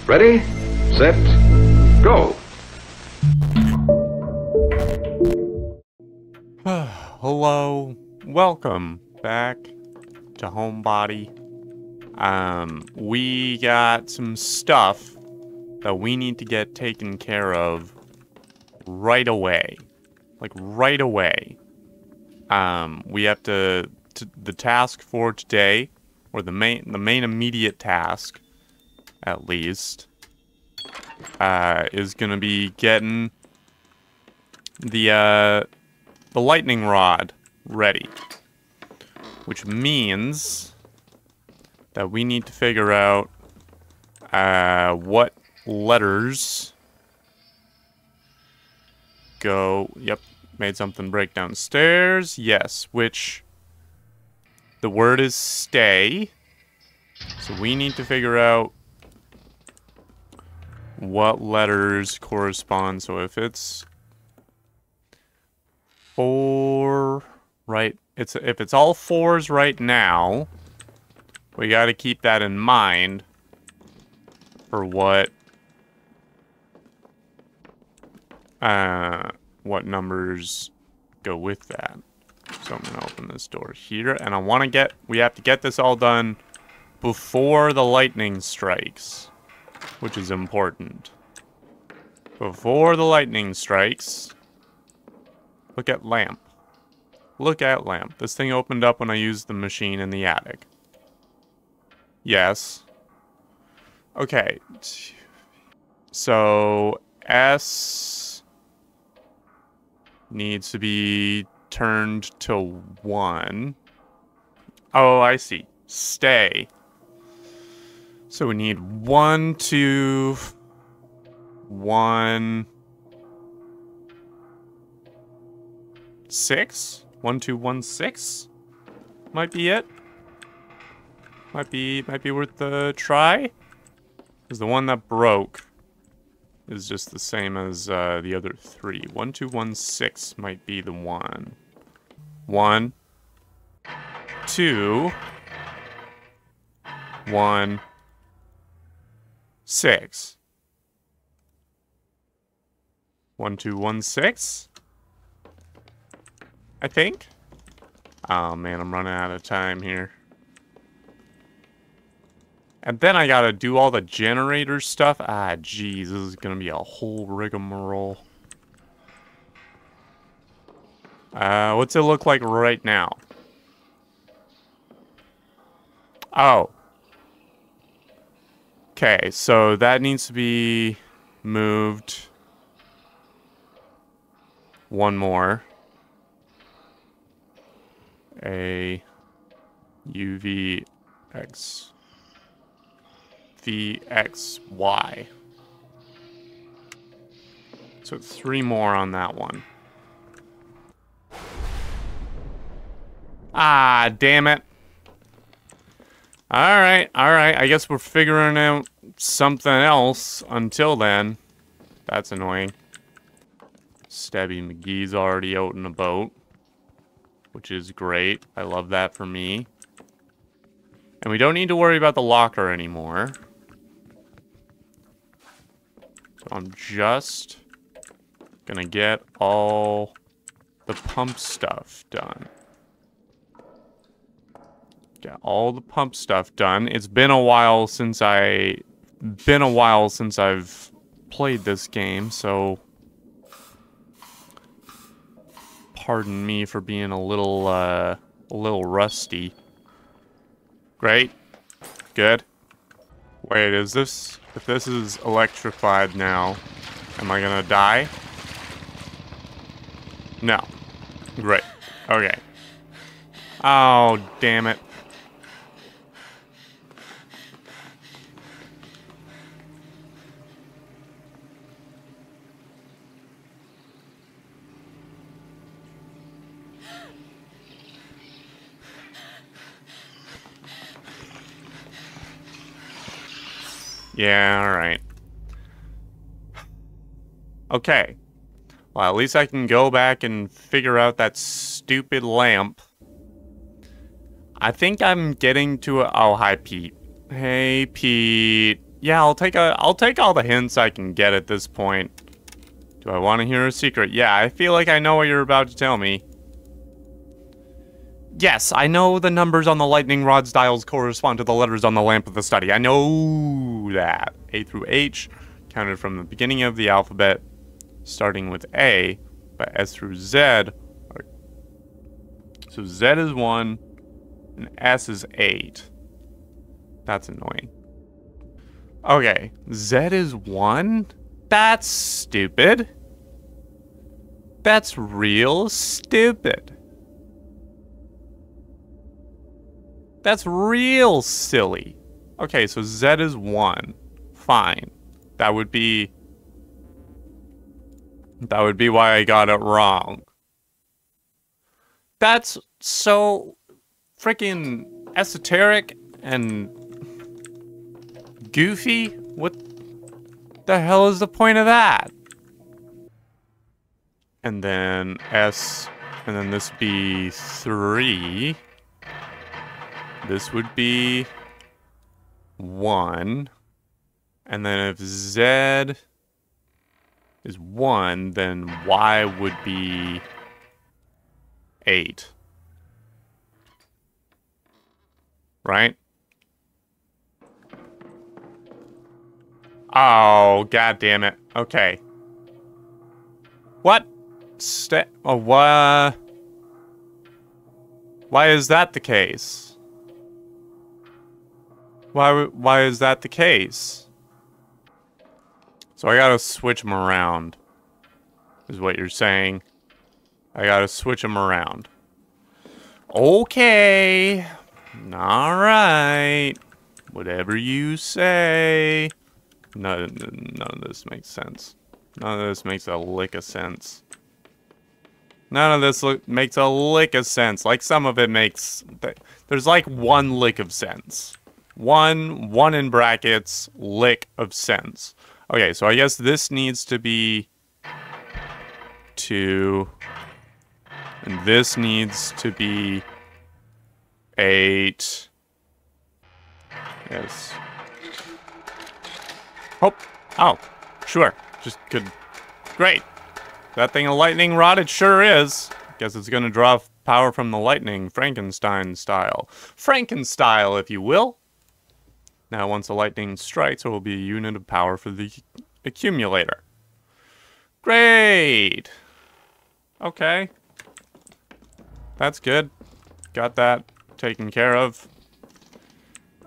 Ready, set, go. Hello, welcome back to Homebody. We got some stuff that we need to get taken care of right away. Like, right away. We have to the task for today, or the main immediate task, at least, is gonna be getting the lightning rod ready. Which means that we need to figure out what letters go. Yep, made something break downstairs. Yes, which the word is stay. So we need to figure out what letters correspond. So if it's 4, right? If it's all 4s right now, we got to keep that in mind for what numbers go with that. So I'm gonna open this door here, and we have to get this all done before the lightning strikes, which is important. Before the lightning strikes, look at lamp. Look at lamp. This thing opened up when I used the machine in the attic. Yes. Okay. So S needs to be turned to 1. Oh, I see. Stay. So we need 1, 2, 1, 6. 1, 2, 1, 6 might be it. Might be worth the try. Because the one that broke is just the same as the other 3. 1, 2, 1, 6 might be the one. 1, 2, 1, 6. 1, 2, 1, 6. I think. Oh man, I'm running out of time here. And then I gotta do all the generator stuff. Ah, jeez, this is gonna be a whole rigmarole. What's it look like right now? Oh. Okay, so that needs to be moved. One more. A UVX VXY. So 3 more on that one. Ah, damn it. Alright. I guess we're figuring out something else until then. That's annoying. Stabby McGee's already out in a boat, which is great. I love that for me. And we don't need to worry about the locker anymore. So I'm just gonna get all the pump stuff done. Get all the pump stuff done. It's been a while since I've played this game, so pardon me for being a little rusty. Great. Good. Wait, if this is electrified now, am I gonna die? No. Great. Okay. Oh, damn it. Yeah, alright. Okay. Well, at least I can go back and figure out that stupid lamp. I think I'm getting to a... Oh, hi, Pete. Hey, Pete. Yeah, I'll take all the hints I can get at this point. Do I want to hear a secret? Yeah, I feel like I know what you're about to tell me. Yes, I know the numbers on the lightning rod's dials correspond to the letters on the lamp of the study. I know that. A through H, counted from the beginning of the alphabet, starting with A, but S through Z are... So Z is 1, and S is 8. That's annoying. Okay, Z is 1? That's stupid. That's real stupid. That's real silly. Okay, so Z is 1. Fine. That would be why I got it wrong. That's so freaking esoteric and goofy. What the hell is the point of that? And then S, and then this be 3. This would be 1. And then if Z is 1, then Y would be 8. Right? Oh, god damn it. Okay. What? Why is that the case? Why is that the case? So I gotta switch them around, is what you're saying. I gotta switch them around. Okay. Alright. Whatever you say. None of this makes sense. None of this makes a lick of sense. None of this makes a lick of sense. Like, some of it makes... There's like one lick of sense. One in brackets, lick of sense. Okay, so I guess this needs to be 2. And this needs to be 8. Yes. Oh, sure. Just could... Great. That thing a lightning rod? It sure is. Guess it's gonna draw power from the lightning, Frankenstein style. Frankenstyle, if you will. Now, once the lightning strikes, there will be a unit of power for the accumulator. Great! Okay. That's good. Got that taken care of.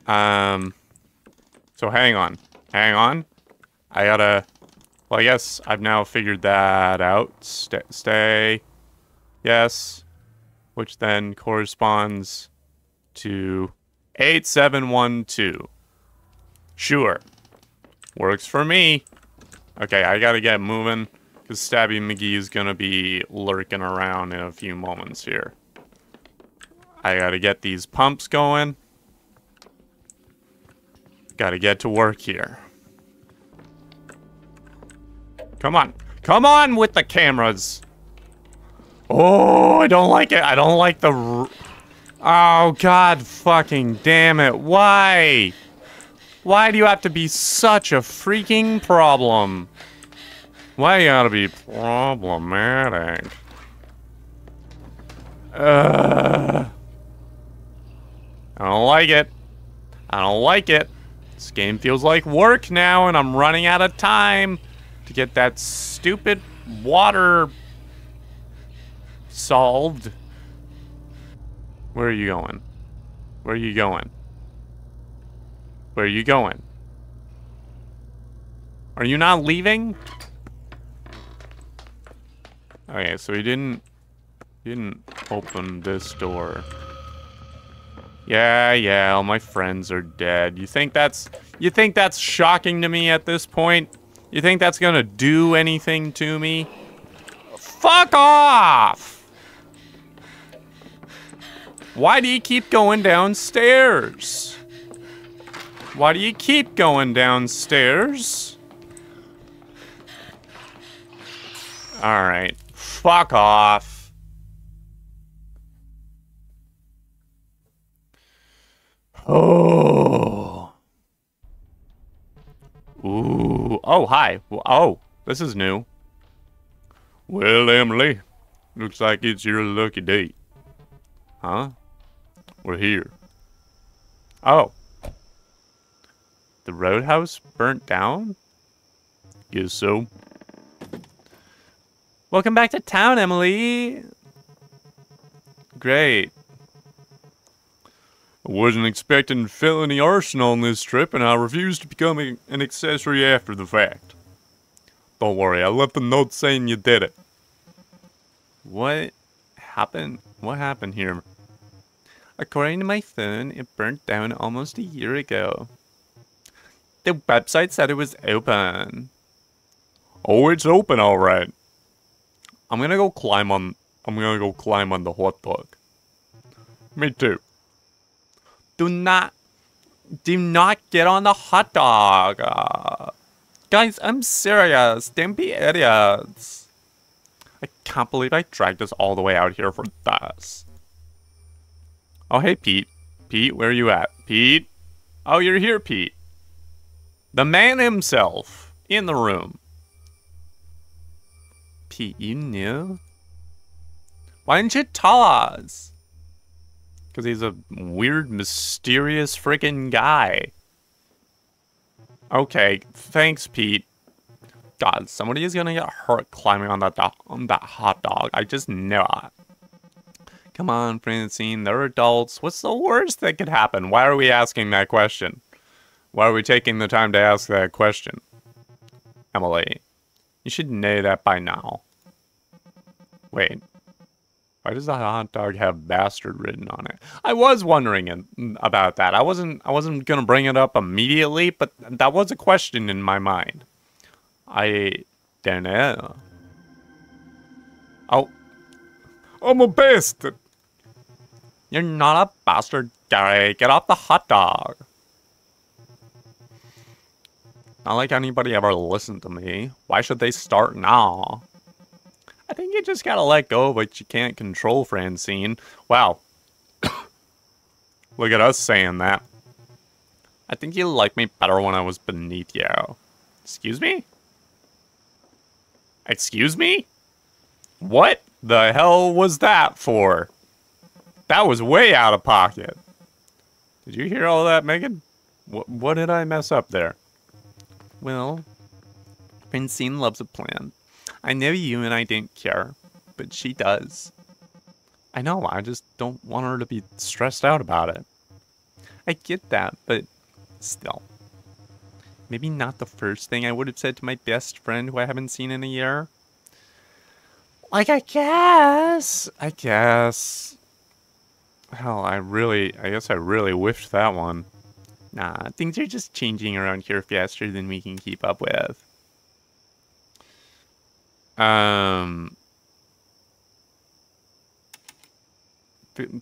So hang on. Hang on. I gotta... Well, I guess I've now figured that out. Stay. Yes. Which then corresponds to 8712. Sure. Works for me. Okay, I gotta get moving, because Stabby McGee is gonna be lurking around in a few moments here. I gotta get these pumps going. Gotta get to work here. Come on. Come on with the cameras. Oh, I don't like it. I don't like the... Oh, god fucking damn it. Why? Why do you have to be such a freaking problem? Why you gotta be problematic? I don't like it. I don't like it. This game feels like work now, and I'm running out of time to get that stupid water solved. Where are you going? Where are you going? Where are you going? Are you not leaving? Okay, so he didn't open this door. Yeah, all my friends are dead. You think that's shocking to me at this point? You think that's gonna do anything to me? Fuck off! Why do you keep going downstairs? Why do you keep going downstairs? Alright. Fuck off. Oh. Ooh. Oh, hi. Oh, this is new. Well, Emily, looks like it's your lucky day. Huh? We're here. Oh. The roadhouse burnt down? Guess so. Welcome back to town, Emily. Great. I wasn't expecting felony arson on this trip, and I refused to become an accessory after the fact. Don't worry, I left a note saying you did it. What happened? What happened here? According to my phone, it burnt down almost a year ago. The website said it was open. Oh, it's open, all right. I'm gonna go climb on the hot dog. Me too. Do not get on the hot dog. Guys, I'm serious. Don't be idiots. I can't believe I dragged us all the way out here for this. Oh, hey, Pete. Pete, where are you at? Pete? Oh, you're here, Pete. The man himself. In the room. Pete, you knew? Why didn't you tell us? Because he's a weird, mysterious freaking guy. Okay, thanks, Pete. God, somebody is gonna get hurt climbing on that hot dog. I just know it. Come on, Francine, they're adults. What's the worst that could happen? Why are we asking that question? Why are we taking the time to ask that question? Emily, you should know that by now. Wait. Why does the hot dog have bastard written on it? I was wondering about that. I wasn't gonna bring it up immediately, but that was a question in my mind. I don't know. Oh, I'm a bastard. You're not a bastard, Gary. Get off the hot dog. Not like anybody ever listened to me. Why should they start now? I think you just gotta let go of what you can't control, Francine. Wow. Look at us saying that. I think you liked me better when I was beneath you. Excuse me? Excuse me? What the hell was that for? That was way out of pocket. Did you hear all that, Megan? What did I mess up there? Well, Francine loves a plan. I know you and I don't care, but she does. I know, I just don't want her to be stressed out about it. I get that, but still. Maybe not the first thing I would have said to my best friend who I haven't seen in a year. Like, I guess. Hell, I guess I really whiffed that one. Nah, things are just changing around here faster than we can keep up with.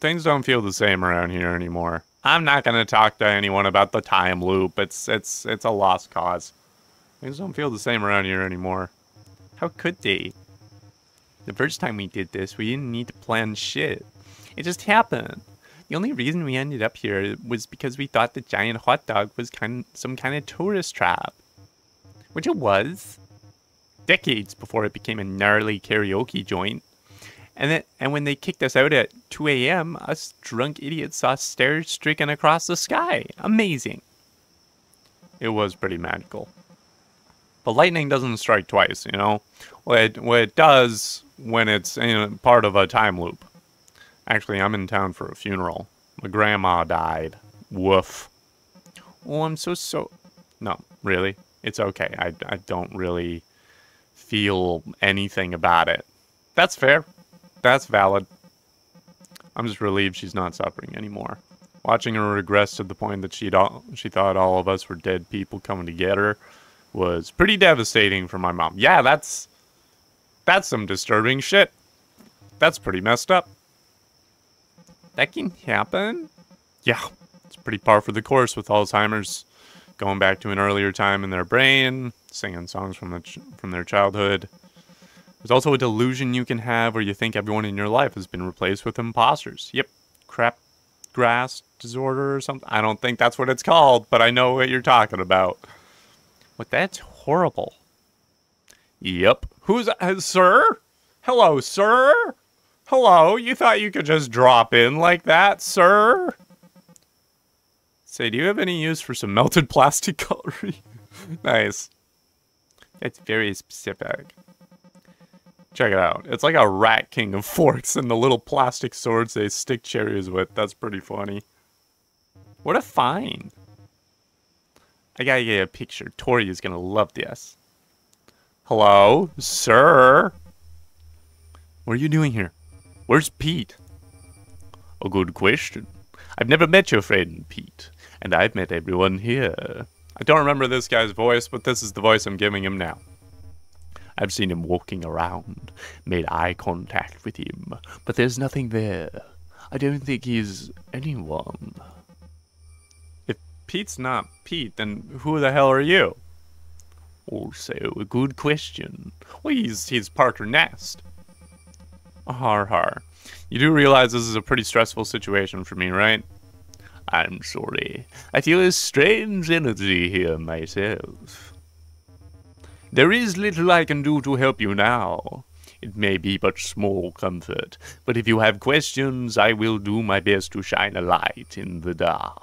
Things don't feel the same around here anymore. I'm not gonna talk to anyone about the time loop. It's a lost cause. Things don't feel the same around here anymore. How could they? The first time we did this, we didn't need to plan shit. It just happened. The only reason we ended up here was because we thought the giant hot dog was some kind of tourist trap. Which it was. Decades before it became a gnarly karaoke joint. And when they kicked us out at 2 a.m., us drunk idiots saw stars streaking across the sky. Amazing. It was pretty magical. But lightning doesn't strike twice, you know? What it does when it's part of a time loop. Actually, I'm in town for a funeral. My grandma died. Woof. Oh, I'm so... No, really? It's okay. I don't really feel anything about it. That's fair. That's valid. I'm just relieved she's not suffering anymore. Watching her regress to the point that she thought all of us were dead people coming to get her was pretty devastating for my mom. Yeah, that's some disturbing shit. That's pretty messed up. That can happen? Yeah, it's pretty par for the course with Alzheimer's. Going back to an earlier time in their brain, singing songs from their childhood. There's also a delusion you can have where you think everyone in your life has been replaced with imposters. Yep, crap grass disorder or something. I don't think that's what it's called, but I know what you're talking about. What? That's horrible. Yep. Who's... sir? Hello, sir? Hello? You thought you could just drop in like that, sir? Say, do you have any use for some melted plastic cutlery? Nice. It's very specific. Check it out. It's like a rat king of forks and the little plastic swords they stick cherries with. That's pretty funny. What a find. I gotta get a picture. Tori is gonna love this. Hello, sir? What are you doing here? Where's Pete? A good question. I've never met your friend, Pete. And I've met everyone here. I don't remember this guy's voice, but this is the voice I'm giving him now. I've seen him walking around, made eye contact with him, but there's nothing there. I don't think he's anyone. If Pete's not Pete, then who the hell are you? Also, a good question. Well, he's Parker Nest. Har har. You do realize this is a pretty stressful situation for me, right? I'm sorry. I feel a strange energy here myself. There is little I can do to help you now. It may be but small comfort, but if you have questions, I will do my best to shine a light in the dark.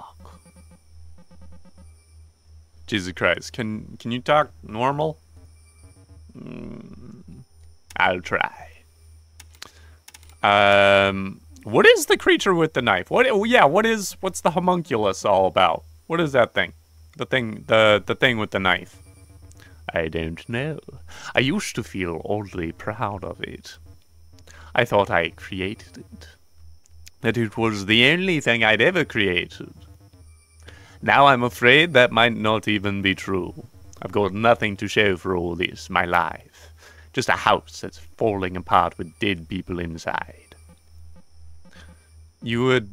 Jesus Christ, can you talk normal? I'll try. What is the creature with the knife? What's the homunculus all about? What is that thing? The thing with the knife. I don't know. I used to feel oddly proud of it. I thought I created it. That it was the only thing I'd ever created. Now I'm afraid that might not even be true. I've got nothing to show for all this, my life. Just a house that's falling apart with dead people inside. You would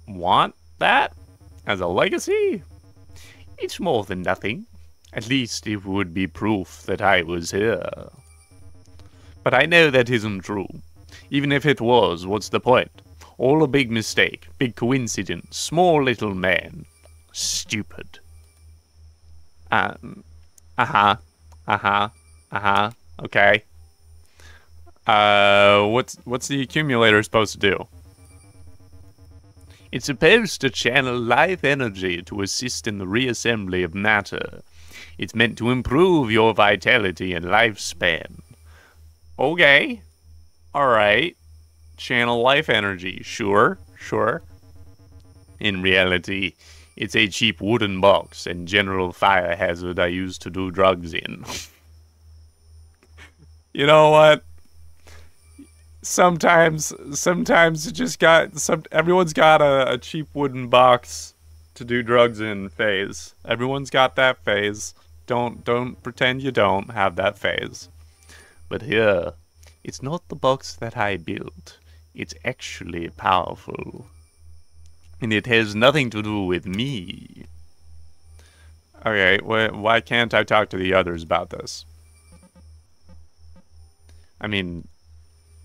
want that as a legacy? It's more than nothing. At least it would be proof that I was here. But I know that isn't true. Even if it was, what's the point? All a big mistake, big coincidence, small little man. Stupid. Okay. What's the accumulator supposed to do? It's supposed to channel life energy to assist in the reassembly of matter. It's meant to improve your vitality and lifespan. Okay. Alright. Channel life energy. Sure. In reality, it's a cheap wooden box and general fire hazard I use to do drugs in. You know what? Sometimes you just everyone's got a cheap wooden box to do drugs in phase. Everyone's got that phase. Don't pretend you don't have that phase. But here, it's not the box that I built. It's actually powerful. And it has nothing to do with me. Okay, why can't I talk to the others about this? I mean,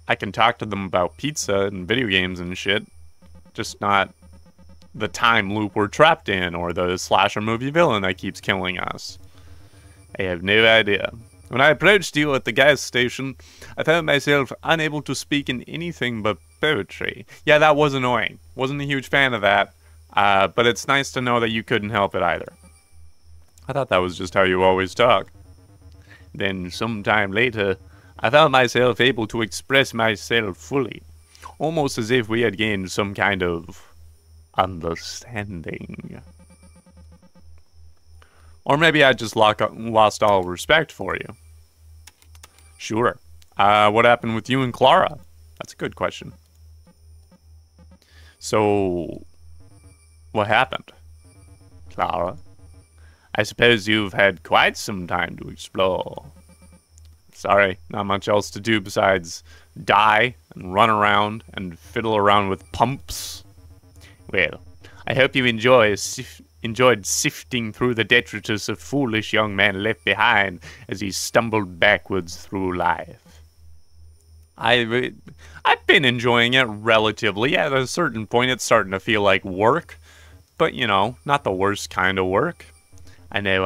I can talk to them about pizza and video games and shit. Just not the time loop we're trapped in or the slasher movie villain that keeps killing us. I have no idea. When I approached you at the gas station, I found myself unable to speak in anything but poetry. Yeah, that was annoying. Wasn't a huge fan of that, but it's nice to know that you couldn't help it either. I thought that was just how you always talk. Then, sometime later, I found myself able to express myself fully, almost as if we had gained some kind of understanding. Or maybe I just lost all respect for you. Sure. What happened with you and Clara? That's a good question. So, what happened? Clara? I suppose you've had quite some time to explore. Sorry, not much else to do besides die and run around and fiddle around with pumps. Well, I hope you enjoyed sifting through the detritus a foolish young man left behind as he stumbled backwards through life. I've been enjoying it relatively. At a certain point, it's starting to feel like work, but you know, not the worst kind of work. I know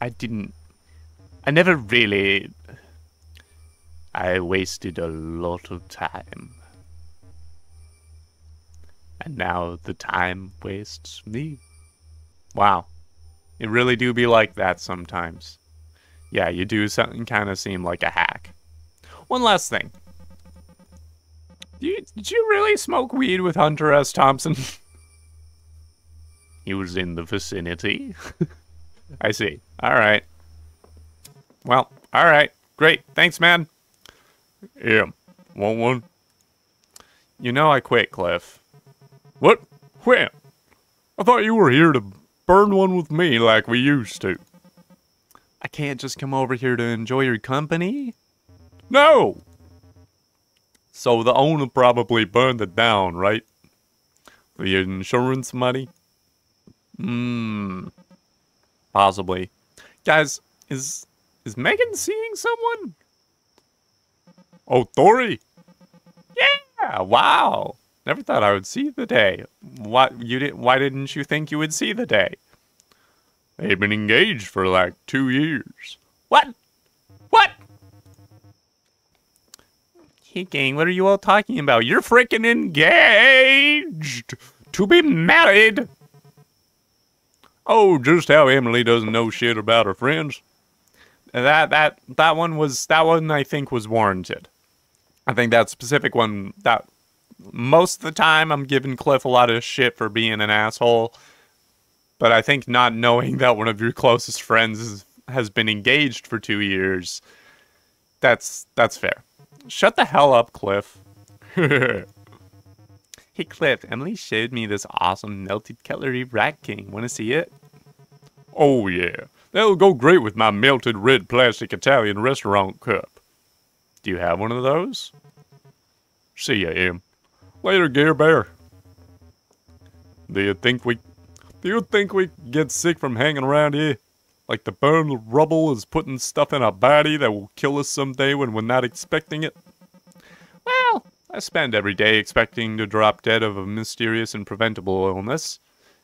I never really... I wasted a lot of time. And now the time wastes me. Wow. It really do be like that sometimes. Yeah, you do something kind of seem like a hack. One last thing. Did you really smoke weed with Hunter S. Thompson? He was in the vicinity. I see. Alright. Well, alright. Great. Thanks, man. Yeah. Want one? You know I quit, Cliff. What? When? I thought you were here to burn one with me like we used to. I can't just come over here to enjoy your company? No! So the owner probably burned it down, right? The insurance money? Possibly. Guys, is Megan seeing someone? Oh, Tori? Yeah, wow. Never thought I would see the day. Why didn't you think you would see the day? They've been engaged for like 2 years. What? What? Hey gang, what are you all talking about? You're freaking engaged to be married. Oh, just how Emily doesn't know shit about her friends. That one I think was warranted. I think that specific one, that most of the time I'm giving Cliff a lot of shit for being an asshole. But I think not knowing that one of your closest friends has been engaged for 2 years, that's fair. Shut the hell up, Cliff. Hey, Cliff, Emily showed me this awesome melted cutlery Rat King. Want to see it? Oh, yeah. That'll go great with my melted red plastic Italian restaurant cup. Do you have one of those? See ya, Em. Later, Gear Bear. Do you think we get sick from hanging around here? Like the burned rubble is putting stuff in our body that will kill us someday when we're not expecting it? Well, I spend every day expecting to drop dead of a mysterious and preventable illness.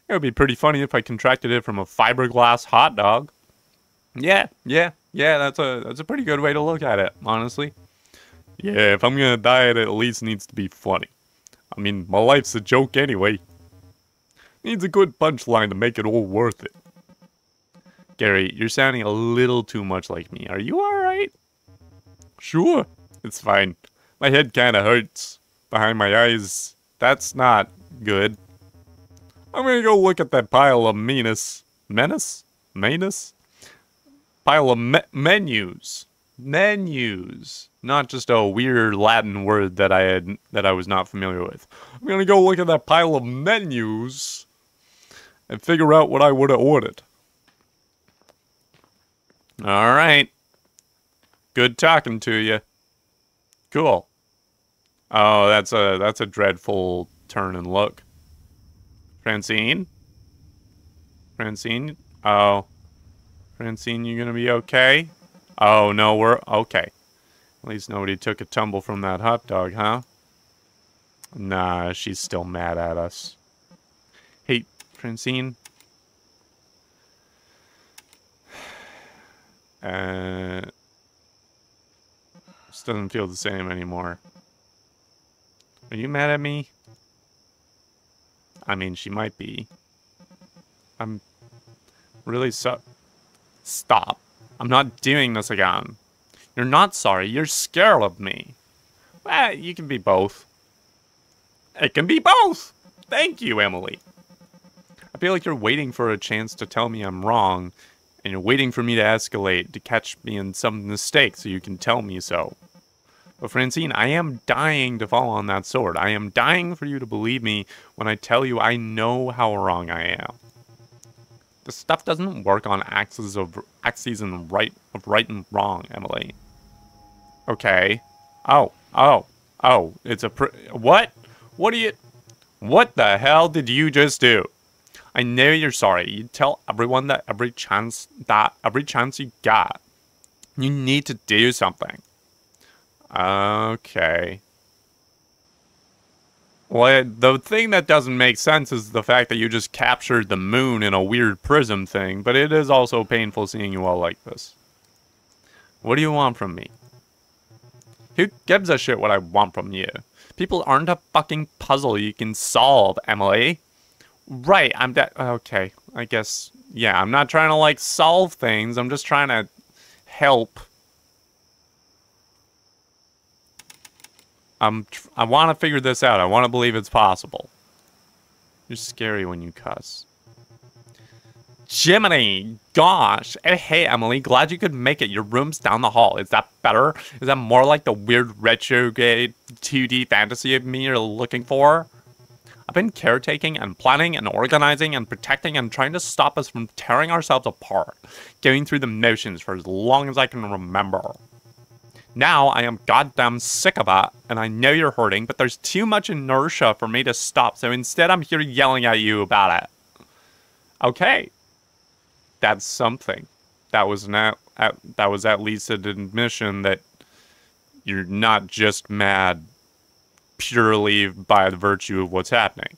It would be pretty funny if I contracted it from a fiberglass hot dog. Yeah, that's a pretty good way to look at it, honestly. Yeah, if I'm gonna die, it at least needs to be funny. I mean, my life's a joke anyway. Needs a good punchline to make it all worth it. Gary, you're sounding a little too much like me. Are you alright? Sure, it's fine. My head kinda hurts. Behind my eyes, that's not good. I'm gonna go look at that pile of menus. Pile of menus. Menus. Not just a weird Latin word that I was not familiar with. I'm gonna go look at that pile of menus and figure out what I would have ordered. Alright. Good talking to you. Cool. Oh, that's a dreadful turn and look. Francine? Francine? Oh. Francine, you gonna be okay? Oh, no, we're okay. At least nobody took a tumble from that hot dog, huh? Nah, she's still mad at us. Hey, Francine? This doesn't feel the same anymore. Are you mad at me? I mean, she might be. I'm really Stop. I'm not doing this again. You're not sorry. You're scared of me. Well, you can be both. It can be both. Thank you, Emily. I feel like you're waiting for a chance to tell me I'm wrong, and you're waiting for me to escalate, to catch me in some mistake so you can tell me so. But Francine, I am dying to fall on that sword. I am dying for you to believe me when I tell you I know how wrong I am. This stuff doesn't work on axes of right and wrong, Emily. Okay. Oh, it's a what? What the hell did you just do? I know you're sorry. You tell everyone that every chance you got. You need to do something. Okay. Well, the thing that doesn't make sense is the fact that you just captured the moon in a weird prism thing, but it is also painful seeing you all like this. What do you want from me? Who gives a shit what I want from you? People aren't a fucking puzzle you can solve, Emily. Right, I'm that. Okay, I guess. Yeah, I'm not trying to, like, solve things. I'm just trying to help. I want to figure this out. I want to believe it's possible. You're scary when you cuss. Jiminy, gosh. Hey, Emily, glad you could make it. Your room's down the hall. Is that better? Is that more like the weird retrograde 2D fantasy of me you're looking for? I've been caretaking and planning and organizing and protecting and trying to stop us from tearing ourselves apart, going through the motions for as long as I can remember. Now I am goddamn sick of it, and I know you're hurting, but there's too much inertia for me to stop, so instead I'm here yelling at you about it. Okay. That's something. That was at least an admission that you're not just mad purely by the virtue of what's happening.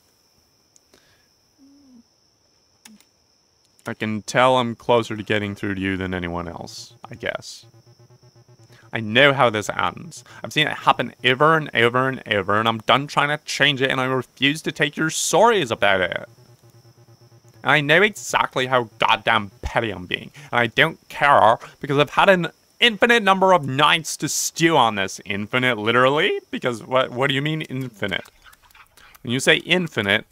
I can tell I'm closer to getting through to you than anyone else, I guess. I know how this ends. I've seen it happen over and over and over, and I'm done trying to change it, and I refuse to take your sorries about it. And I know exactly how goddamn petty I'm being, and I don't care, because I've had an infinite number of nights to stew on this. Infinite, literally? Because what do you mean infinite? When you say infinite,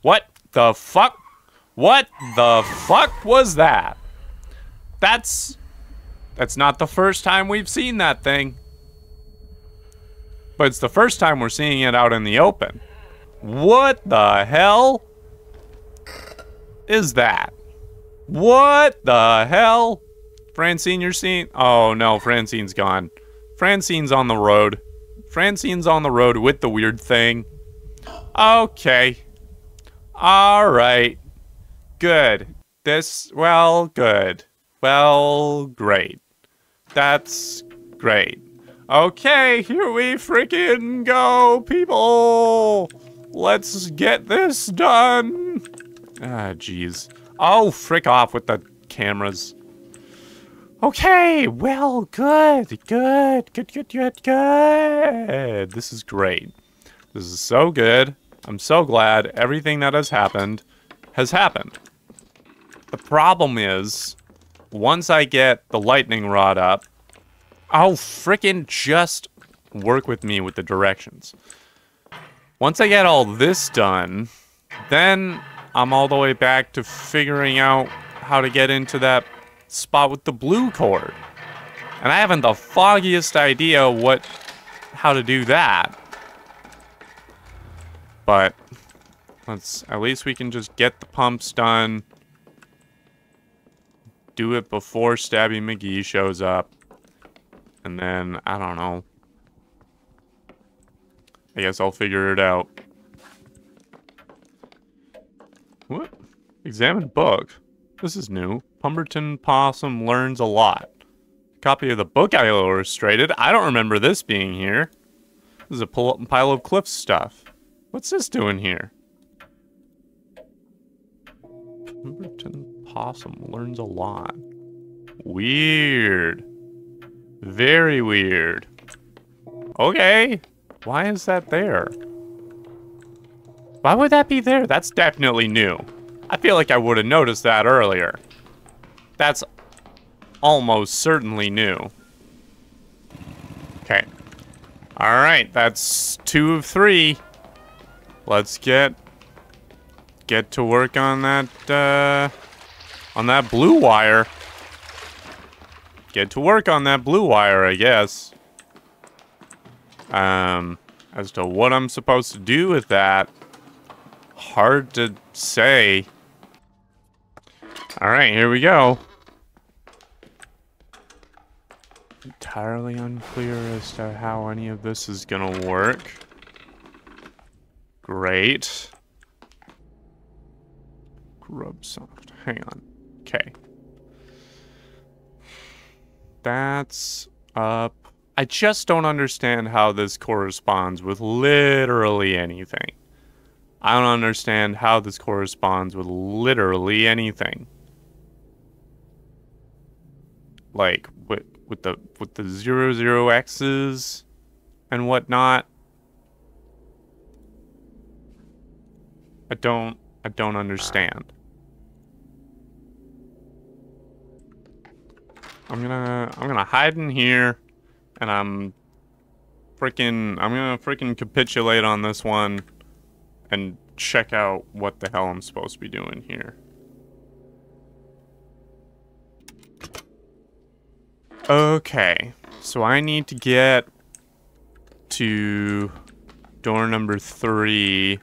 what the fuck? What the fuck was that? That's not the first time we've seen that thing. But it's the first time we're seeing it out in the open. What the hell is that? What the hell? Francine, you're seeing... Oh, no, Francine's gone. Francine's on the road. Francine's on the road with the weird thing. Okay. Alright. Good. Well, good. Well, great. That's great. Okay, here we freaking go, people! Let's get this done! Ah, jeez. Oh, frick off with the cameras. Okay, well, good. This is great. This is so good. I'm so glad everything that has happened has happened. The problem is, once I get the lightning rod up, I'll frickin' just work with me with the directions. Once I get all this done, then I'm all the way back to figuring out how to get into that spot with the blue cord. And I haven't the foggiest idea how to do that. But at least we can just get the pumps done. Do it before Stabby McGee shows up. And then, I don't know. I guess I'll figure it out. What? Examine book. This is new. Pemberton Possum learns a lot. Copy of the book I illustrated. I don't remember this being here. This is a pile of Cliff's stuff. What's this doing here? Pemberton Possum learns a lot. Weird. Very weird. Okay. Why is that there? Why would that be there? That's definitely new. I feel like I would have noticed that earlier. That's almost certainly new. Okay. Alright, that's 2 of 3. Let's get to work on that blue wire. Get to work on that blue wire, I guess. As to what I'm supposed to do with that, hard to say. Alright, here we go. Entirely unclear as to how any of this is gonna work. Great. Grubsoft. Hang on. Okay. That's up I just don't understand how this corresponds with literally anything. I don't understand how this corresponds with literally anything. Like with the 00x's and whatnot. I don't understand. I'm gonna hide in here, and I'm gonna freaking capitulate on this one and check out what the hell I'm supposed to be doing here. Okay, so I need to get to door number 3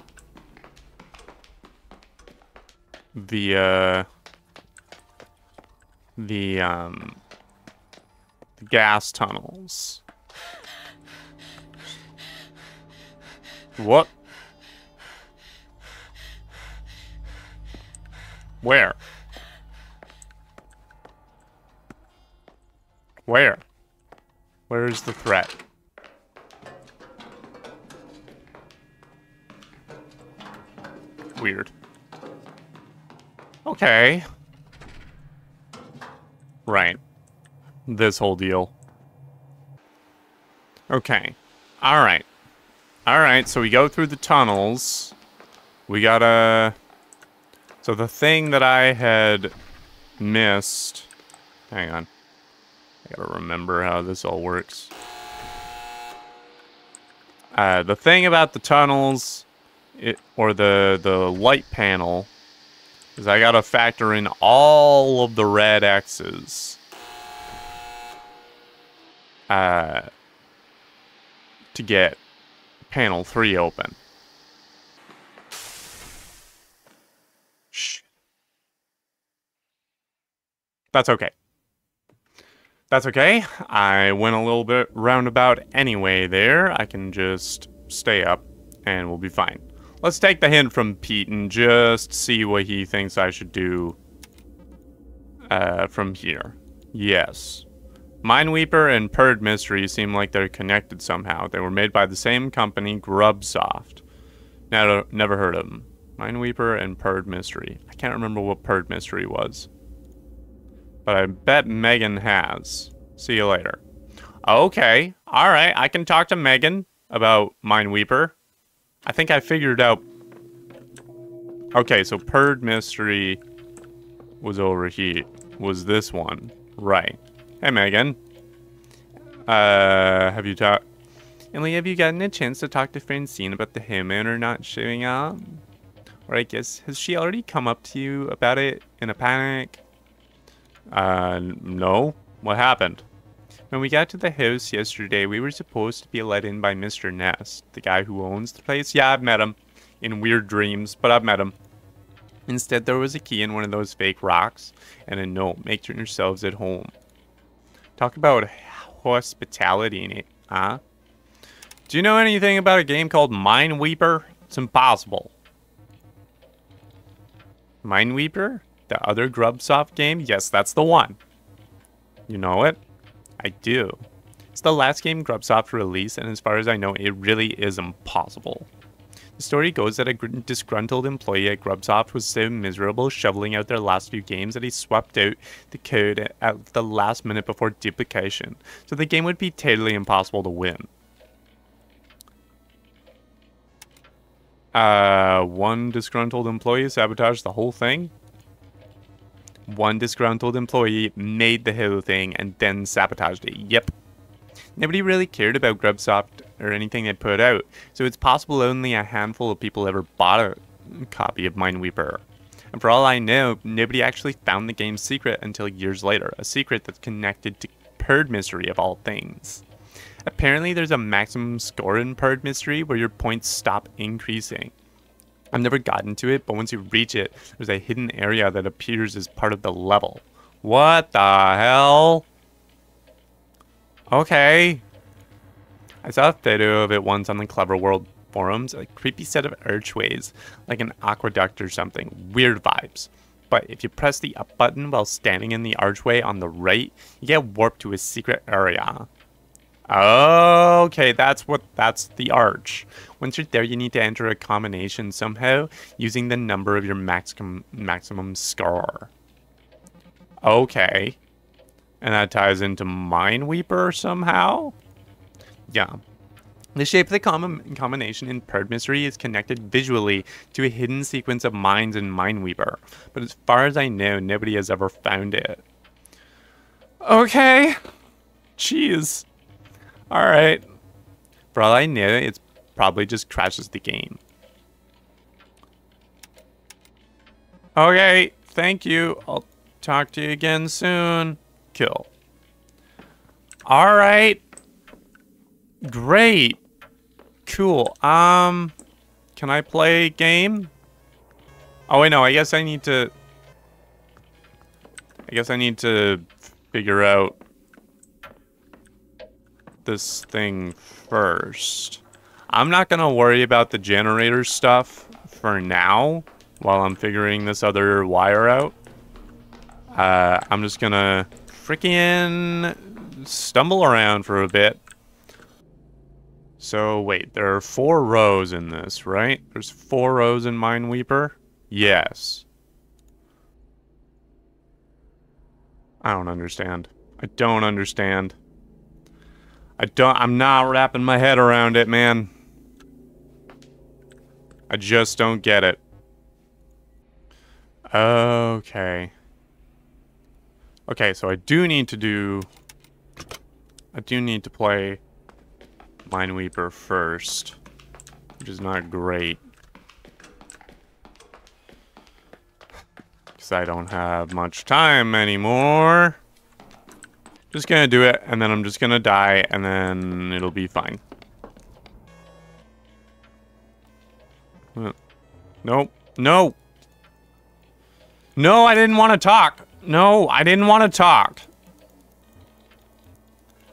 via the gas tunnels. What? Where? Where? Where's the threat? Weird. Okay. Right. This whole deal. Okay. Alright. Alright, so we go through the tunnels. We gotta... So the thing that I had missed... Hang on. I gotta remember how this all works. The thing about the tunnels... or the light panel... is I gotta factor in all of the red X's. To get panel 3 open. Shh. That's okay. That's okay. I went a little bit roundabout anyway there. I can just stay up and we'll be fine. Let's take the hint from Pete and just see what he thinks I should do from here. Yes. Mineweeper and Purd Mystery seem like they're connected somehow. They were made by the same company, Grubsoft. Never heard of them. Mineweeper and Purd Mystery. I can't remember what Purd Mystery was. But I bet Megan has. See you later. Okay. Alright, I can talk to Megan about Mineweeper. I think I figured out... Okay, so Purd Mystery was over here. Was this one. Right. Hey, Megan. Have you talked... Emily, have you gotten a chance to talk to Francine about the homeowner not showing up? Or I guess, has she already come up to you about it in a panic? No. What happened? When we got to the house yesterday, we were supposed to be let in by Mr. Nest, the guy who owns the place. Yeah, I've met him. In weird dreams, but I've met him. Instead, there was a key in one of those fake rocks, and a note, make yourselves at home. Talk about hospitality in it, huh? Do you know anything about a game called Mineweeper? It's impossible. Mineweeper? The other Grubsoft game? Yes, that's the one. You know it? I do. It's the last game Grubsoft released, and as far as I know, it really is impossible. The story goes that a disgruntled employee at Grubsoft was so miserable shoveling out their last few games that he swapped out the code at the last minute before duplication, so the game would be totally impossible to win. One disgruntled employee sabotaged the whole thing? One disgruntled employee made the whole thing and then sabotaged it. Yep. Nobody really cared about Grubsoft or anything they put out, so it's possible only a handful of people ever bought a copy of Mineweeper. And for all I know, nobody actually found the game's secret until years later, a secret that's connected to Purd Mystery of all things. Apparently there's a maximum score in Purd Mystery where your points stop increasing. I've never gotten to it, but once you reach it, there's a hidden area that appears as part of the level. What the hell? Okay. I saw a photo of it once on the Clever World forums, a creepy set of archways, like an aqueduct or something. Weird vibes. But if you press the up button while standing in the archway on the right, you get warped to a secret area. Okay, that's the arch. Once you're there, you need to enter a combination somehow using the number of your maximum score. Okay. And that ties into Mineweeper somehow? Yeah. The shape of the combination in Purred Mystery is connected visually to a hidden sequence of mines in Mineweeper. But as far as I know, nobody has ever found it. Okay. Jeez. Alright. For all I know, it's probably just crashes the game. Okay, thank you. I'll talk to you again soon. Kill. Alright. Great. Cool. Can I play game? Oh wait, no, I guess I need to figure out this thing first. I'm not gonna worry about the generator stuff for now while I'm figuring this other wire out. I'm just gonna freaking stumble around for a bit. So wait, there are 4 rows in this, right? There's 4 rows in Mineweeper? Yes. I don't understand. I don't understand. I'm not wrapping my head around it, man. I just don't get it. Okay. Okay, so I do need to play Mineweeper first, which is not great. Because I don't have much time anymore. Just gonna do it, and then I'm just gonna die, and then it'll be fine. Nope. No! No, I didn't want to talk! No, I didn't want to talk!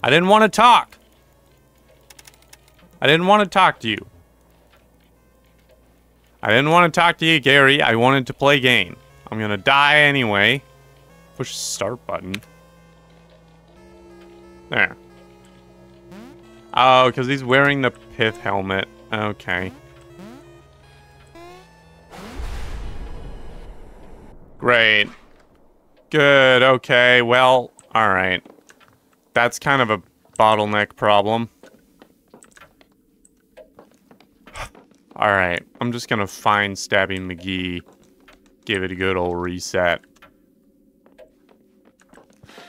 I didn't want to talk! I didn't want to talk to you. I didn't want to talk to you, Gary. I wanted to play game. I'm gonna die anyway. Push the start button. There. Oh, because he's wearing the pith helmet. Okay. Great. Good, okay, well, alright. That's kind of a bottleneck problem. Alright, I'm just gonna find Stabby McGee. Give it a good old reset.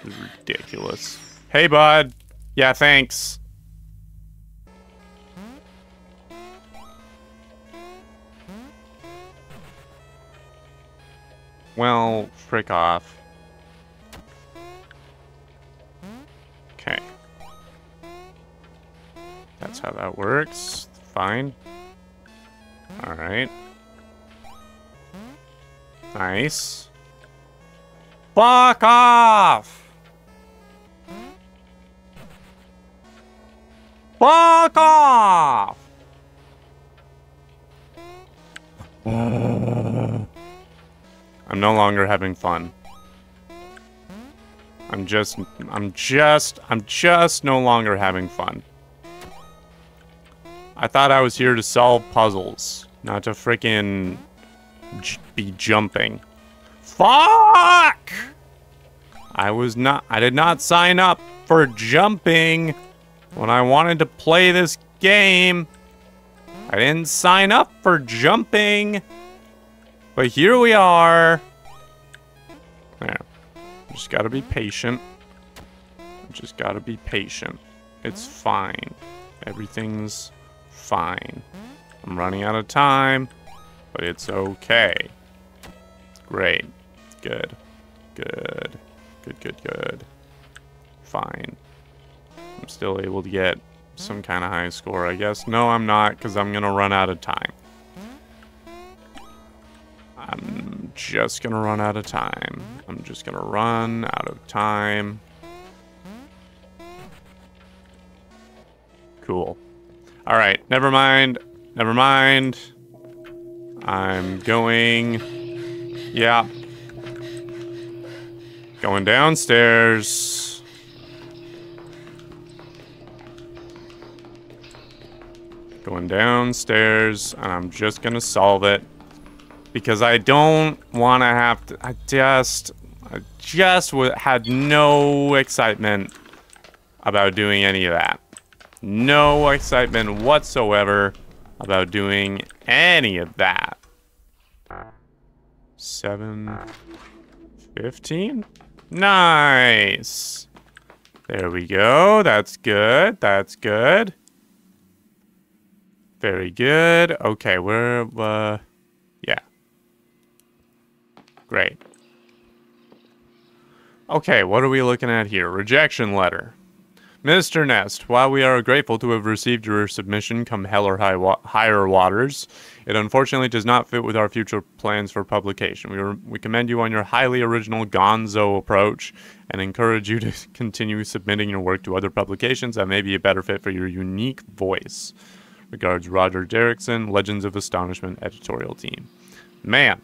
This is ridiculous. Hey, bud. Yeah, thanks. Well, frick off. Okay. That's how that works. Fine. Alright. Nice. Fuck off! Fuck off! I'm no longer having fun. I'm just no longer having fun. I thought I was here to solve puzzles, not to frickin' be jumping. Fuck! I did not sign up for jumping when I wanted to play this game. I didn't sign up for jumping. But here we are. There. Just gotta be patient. Just gotta be patient. It's fine. Everything's fine. I'm running out of time, but it's okay. Great. Good. Good. Good, good, good. Fine. I'm still able to get some kind of high score, I guess. No, I'm not, because I'm gonna run out of time. I'm just gonna run out of time. I'm just gonna run out of time. Cool. Alright, never mind. Never mind. I'm going... Yeah. Going downstairs. Going downstairs, and I'm just gonna solve it. Because I don't want to have to... I just had no excitement about doing any of that. No excitement whatsoever about doing any of that. 7:15? Nice! There we go. That's good. That's good. Very good. Okay, we're... yeah. Great. Okay, what are we looking at here? Rejection letter. Mr. Nest, while we are grateful to have received your submission come hell or higher waters, it unfortunately does not fit with our future plans for publication. We commend you on your highly original gonzo approach and encourage you to continue submitting your work to other publications that may be a better fit for your unique voice. Regards, Roger Derrickson, Legends of Astonishment editorial team. Man.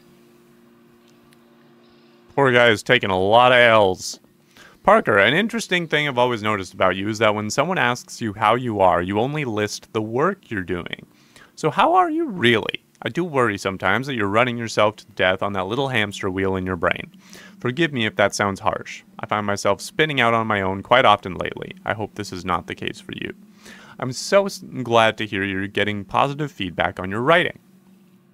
Poor guy is taking a lot of L's. Parker, an interesting thing I've always noticed about you is that when someone asks you how you are, you only list the work you're doing. So how are you really? I do worry sometimes that you're running yourself to death on that little hamster wheel in your brain. Forgive me if that sounds harsh. I find myself spinning out on my own quite often lately. I hope this is not the case for you. I'm so glad to hear you're getting positive feedback on your writing.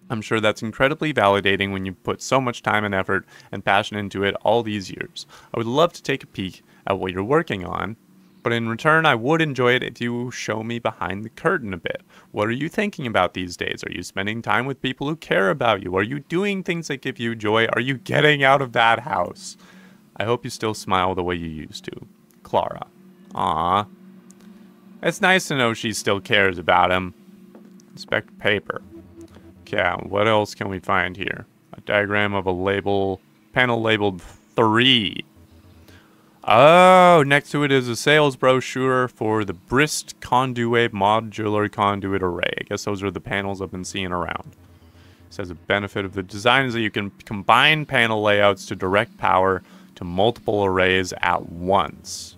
I'm sure that's incredibly validating when you put so much time and effort and passion into it all these years. I would love to take a peek at what you're working on, but in return, I would enjoy it if you show me behind the curtain a bit. What are you thinking about these days? Are you spending time with people who care about you? Are you doing things that give you joy? Are you getting out of that house? I hope you still smile the way you used to. Clara. Aww. It's nice to know she still cares about him. Inspect paper. Yeah, what else can we find here? A diagram of a label, panel labeled 3. Oh, next to it is a sales brochure for the Brist Conduit Modular Conduit Array. I guess those are the panels I've been seeing around. It says a benefit of the design is that you can combine panel layouts to direct power to multiple arrays at once.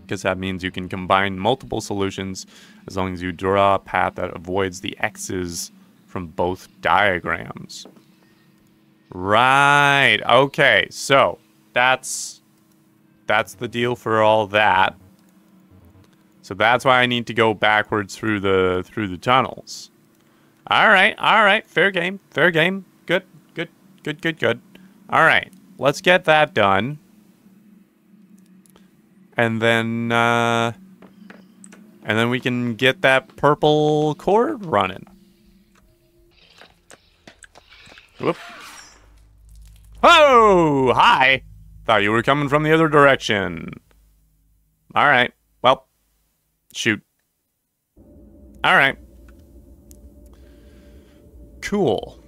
Because that means you can combine multiple solutions as long as you draw a path that avoids the X's from both diagrams. Right. Okay. So that's the deal for all that. So that's why I need to go backwards through the tunnels. All right. All right. Fair game. Fair game. Good. Good. Good. Good. Good. All right. Let's get that done. And then we can get that purple cord running. Whoop. Oh, hi. Thought you were coming from the other direction. All right. Well, shoot. All right. Cool.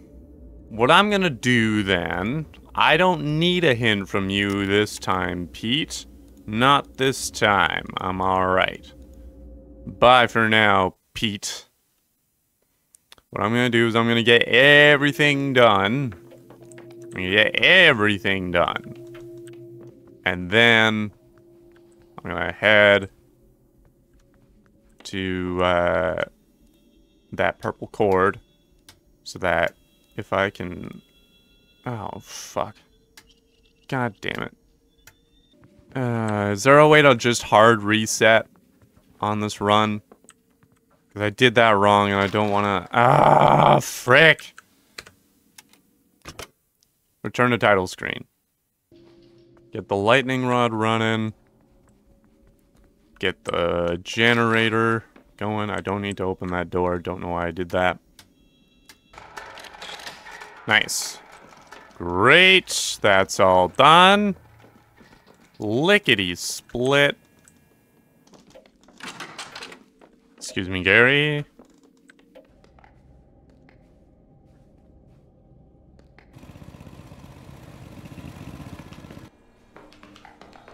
What I'm going to do then, I don't need a hint from you this time, Pete. Not this time. I'm all right. Bye for now, Pete. What I'm going to do is I'm going to get everything done. I'm going to get everything done. And then I'm going to head to that purple cord so that if I can... Oh, fuck. God damn it. Is there a way to just hard reset on this run? Because I did that wrong and I don't want to... Ah, frick! Return to title screen. Get the lightning rod running. Get the generator going. I don't need to open that door. Don't know why I did that. Nice. Great. That's all done. Lickety split. Excuse me, Gary.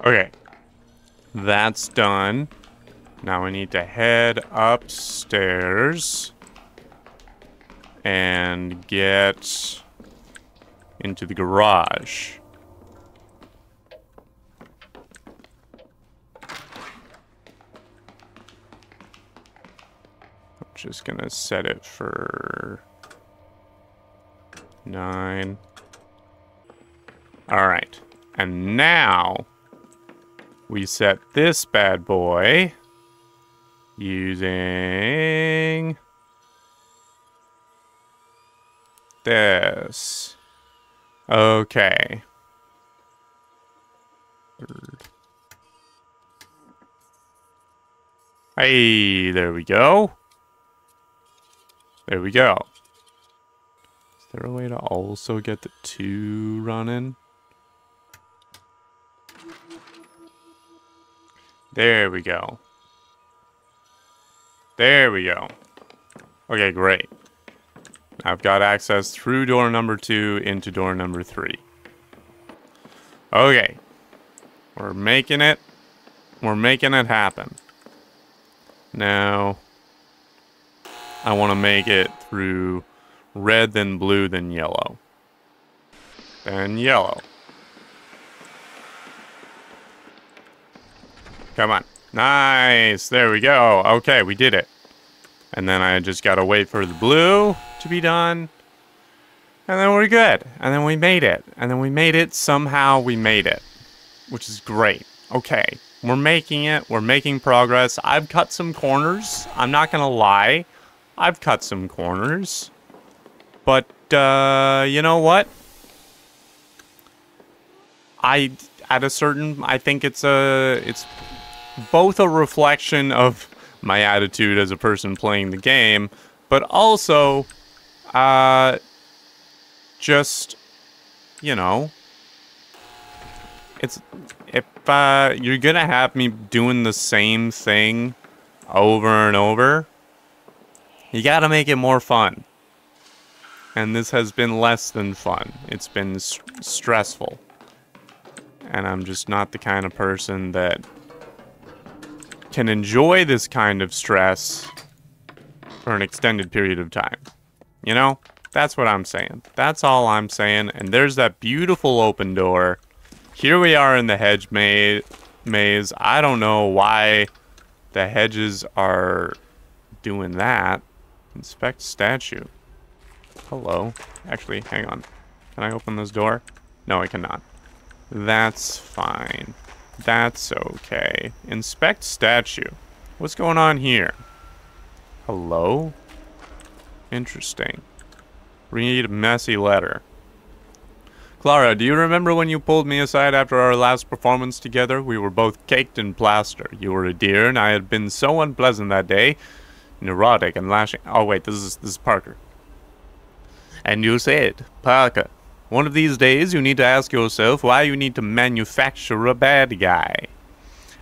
Okay. That's done. Now I need to head upstairs and get into the garage. Just gonna set it for 9. All right. And now we set this bad boy using this. Okay. Hey, there we go. There we go. Is there a way to also get the 2 running? There we go. There we go. Okay, great. I've got access through door number 2 into door number 3. Okay. We're making it. We're making it happen. Now, I want to make it through red, then blue, then yellow. Then yellow. Come on. Nice. There we go. Okay, we did it. And then I just gotta wait for the blue to be done. And then we're good. And then we made it. And then we made it. Somehow we made it. Which is great. Okay. We're making it. We're making progress. I've cut some corners. I'm not gonna lie. I've cut some corners. But, you know what? I think it's both a reflection of my attitude as a person playing the game, but also, just, you know, if you're gonna have me doing the same thing over and over, you gotta make it more fun. And this has been less than fun. It's been stressful. And I'm just not the kind of person that can enjoy this kind of stress for an extended period of time. You know? That's what I'm saying. That's all I'm saying. And there's that beautiful open door. Here we are in the hedge maze. I don't know why the hedges are doing that. Inspect statue. Hello. Actually, hang on. Can I open this door? No, I cannot. That's fine. That's okay. Inspect statue. What's going on here? Hello? Interesting. Read messy letter. Clara, do you remember when you pulled me aside after our last performance together? We were both caked in plaster. You were a dear, and I had been so unpleasant that day. Neurotic and lashing. Oh, wait, this is Parker. And you said, Parker, one of these days you need to ask yourself why you need to manufacture a bad guy.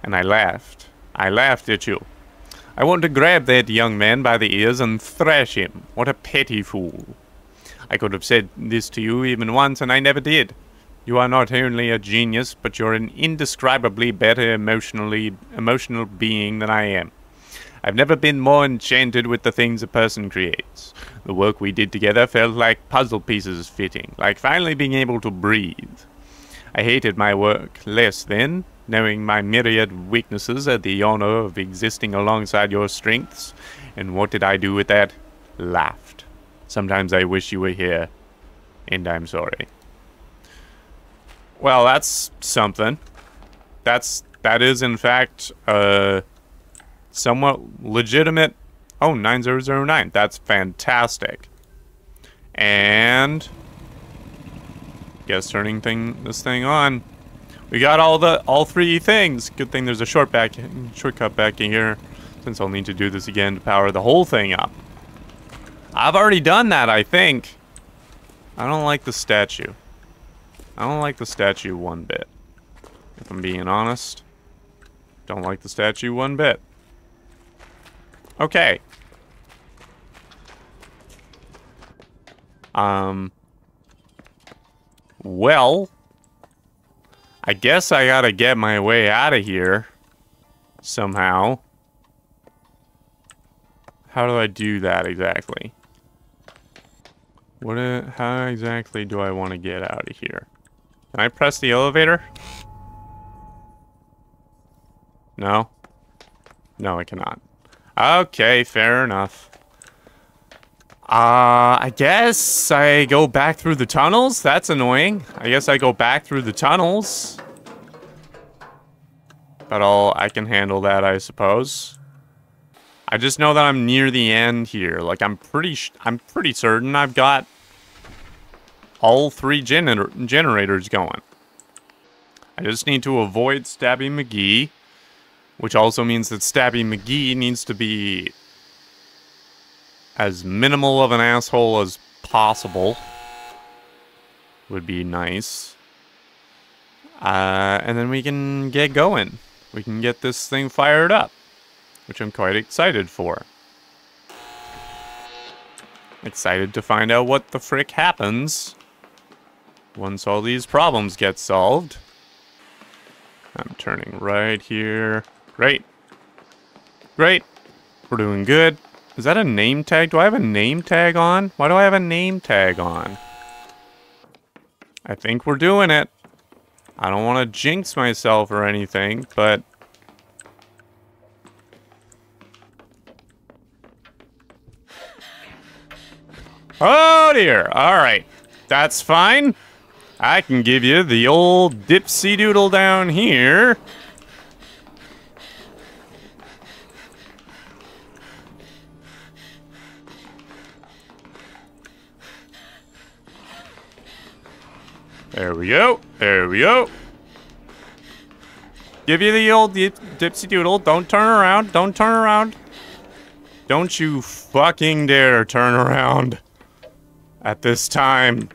And I laughed. I laughed at you. I want to grab that young man by the ears and thrash him. What a petty fool. I could have said this to you even once, and I never did. You are not only a genius, but you're an indescribably better emotional being than I am. I've never been more enchanted with the things a person creates. The work we did together felt like puzzle pieces fitting, like finally being able to breathe. I hated my work less then, knowing my myriad weaknesses had the honor of existing alongside your strengths. And what did I do with that? Laughed. Sometimes I wish you were here, and I'm sorry. Well, that's something. That is in fact somewhat legitimate. Oh, 9009. That's fantastic. And guess turning this thing on. We got all 3 things. Good thing there's a shortcut back in here, since I'll need to do this again to power the whole thing up. I've already done that, I think. I don't like the statue. I don't like the statue one bit. If I'm being honest. Don't like the statue one bit. Okay. Well, I guess I gotta get my way out of here somehow. How do I do that exactly? How exactly do I want to get out of here? Can I press the elevator? No? No, I cannot. Okay, fair enough. I guess I go back through the tunnels? That's annoying. I guess I go back through the tunnels. But I can handle that, I suppose. I just know that I'm near the end here. Like, I'm pretty certain I've got all 3 generators going. I just need to avoid Stabby McGee, which also means that Stabby McGee needs to be as minimal of an asshole as possible. Would be nice. And then we can get going. We can get this thing fired up, which I'm quite excited for. Excited to find out what the frick happens once all these problems get solved. I'm turning right here. Great. Great. We're doing good. Is that a name tag? Do I have a name tag on? Why do I have a name tag on? I think we're doing it. I don't want to jinx myself or anything, but... Oh dear. Alright. That's fine. I can give you the old dipsy doodle down here. There we go. There we go. Give you the old dipsy doodle. Don't turn around. Don't turn around. Don't you fucking dare turn around at this time.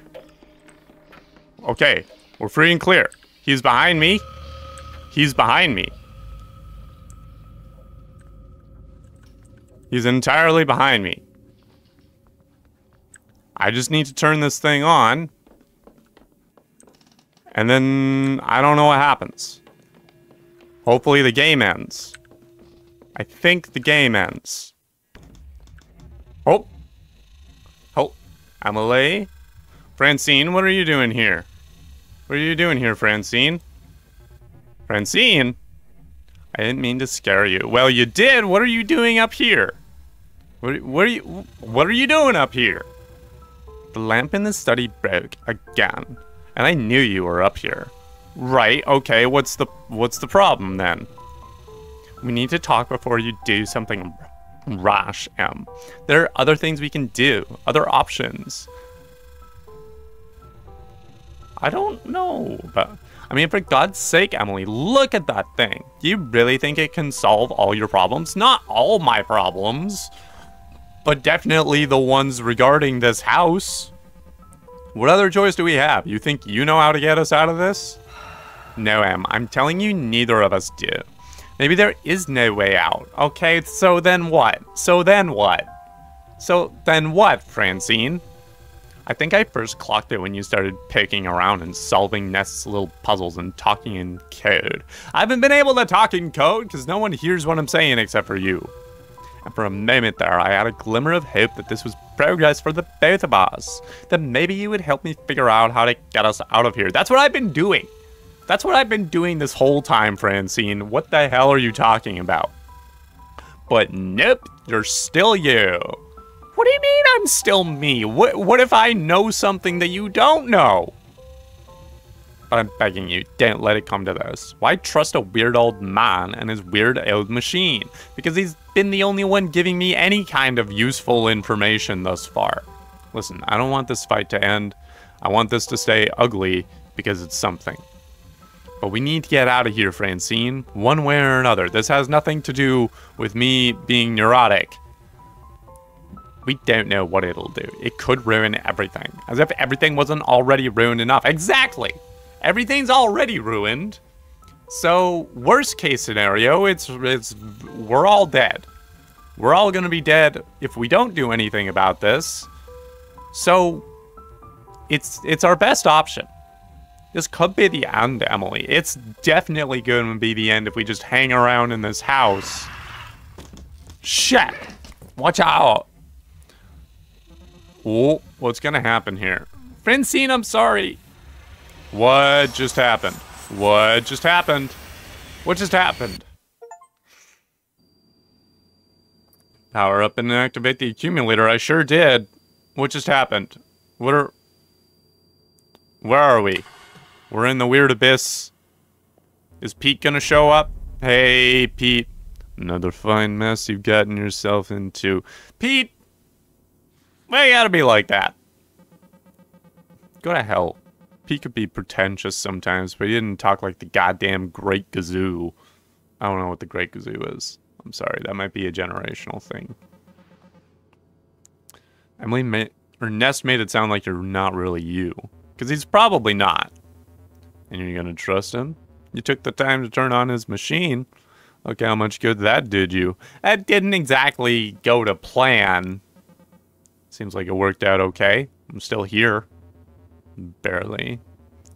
Okay, we're free and clear. He's behind me. He's behind me. He's entirely behind me. I just need to turn this thing on. And then I don't know what happens. Hopefully the game ends. I think the game ends. Oh. Oh. Amelie? Francine, what are you doing here? What are you doing here, Francine? Francine? I didn't mean to scare you. Well, you did. What are you doing up here? What are you doing up here? The lamp in the study broke again, and I knew you were up here. Right, okay, what's the problem then? We need to talk before you do something rash, Em. There are other things we can do, other options. I don't know, but I mean, for God's sake, Emily, look at that thing. Do you really think it can solve all your problems? Not all my problems, but definitely the ones regarding this house. What other choice do we have? You think you know how to get us out of this? No, Em, I'm telling you, neither of us do. Maybe there is no way out. Okay, so then what? So then what? So then what, Francine? I think I first clocked it when you started poking around and solving Nest's little puzzles and talking in code. I haven't been able to talk in code because no one hears what I'm saying except for you. And for a moment there, I had a glimmer of hope that this was progress for the both of us. That maybe you would help me figure out how to get us out of here. That's what I've been doing. That's what I've been doing this whole time, Francine. What the hell are you talking about? But nope, you're still you. What do you mean I'm still me? What if I know something that you don't know? But I'm begging you, don't let it come to this. Why trust a weird old man and his weird old machine? Because he's been the only one giving me any kind of useful information thus far. Listen, I don't want this fight to end. I want this to stay ugly because it's something. But we need to get out of here, Francine, one way or another. This has nothing to do with me being neurotic. We don't know what it'll do. It could ruin everything. As if everything wasn't already ruined enough. Exactly! Everything's already ruined. So, worst case scenario, we're all dead. We're all gonna be dead if we don't do anything about this. So, it's our best option. This could be the end, Emily. It's definitely gonna be the end if we just hang around in this house. Shit! Watch out! Oh, what's gonna happen here? Francine, I'm sorry. What just happened? What just happened? What just happened? Power up and activate the accumulator. I sure did. What just happened? Where are we? We're in the weird abyss. Is Pete gonna show up? Hey, Pete. Another fine mess you've gotten yourself into. Pete! Why you gotta be like that? Go to hell. Pete could be pretentious sometimes, but he didn't talk like the goddamn Great Gazoo. I don't know what the Great Gazoo is. I'm sorry, that might be a generational thing. Nest made it sound like you're not really you. Because he's probably not. And you're gonna trust him? You took the time to turn on his machine. Look how much good that did you. That didn't exactly go to plan. Seems like it worked out okay. I'm still here. Barely.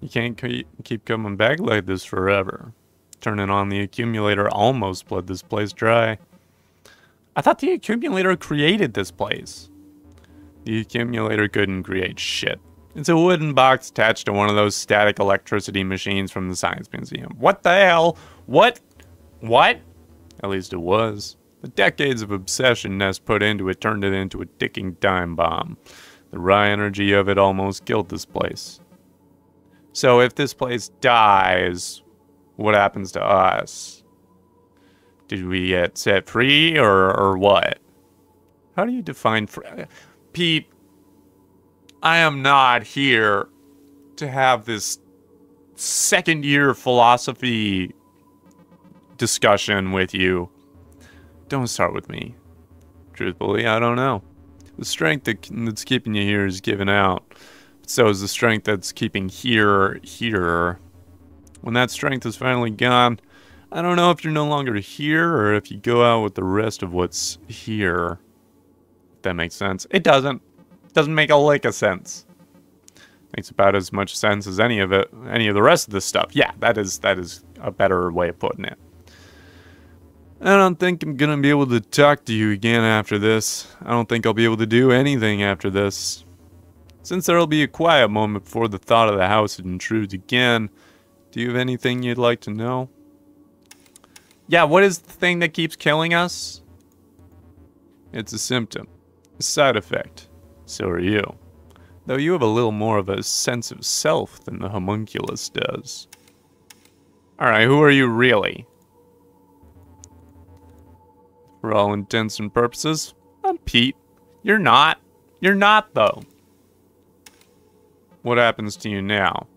You can't keep coming back like this forever. Turning on the accumulator almost bled this place dry. I thought the accumulator created this place. The accumulator couldn't create shit. It's a wooden box attached to one of those static electricity machines from the Science Museum. What the hell? What? What? At least it was. The decades of obsession Ness put into it turned it into a ticking time bomb. The raw energy of it almost killed this place. So if this place dies, what happens to us? Did we get set free or what? How do you define free? Pete, I am not here to have this second-year philosophy discussion with you. Don't start with me. Truthfully, I don't know. The strength that's keeping you here is giving out. So is the strength that's keeping here. When that strength is finally gone, I don't know if you're no longer here or if you go out with the rest of what's here. If that makes sense. It doesn't. It doesn't make a lick of sense. Makes about as much sense as any of the rest of this stuff. Yeah, that is a better way of putting it. I don't think I'm gonna be able to talk to you again after this. I don't think I'll be able to do anything after this. Since there'll be a quiet moment before the thought of the house intrudes again, do you have anything you'd like to know? Yeah, what is the thing that keeps killing us? It's a symptom, a side effect. So are you. Though you have a little more of a sense of self than the homunculus does. Alright, who are you really? For all intents and purposes, I'm Pete. You're not. You're not, though. What happens to you now?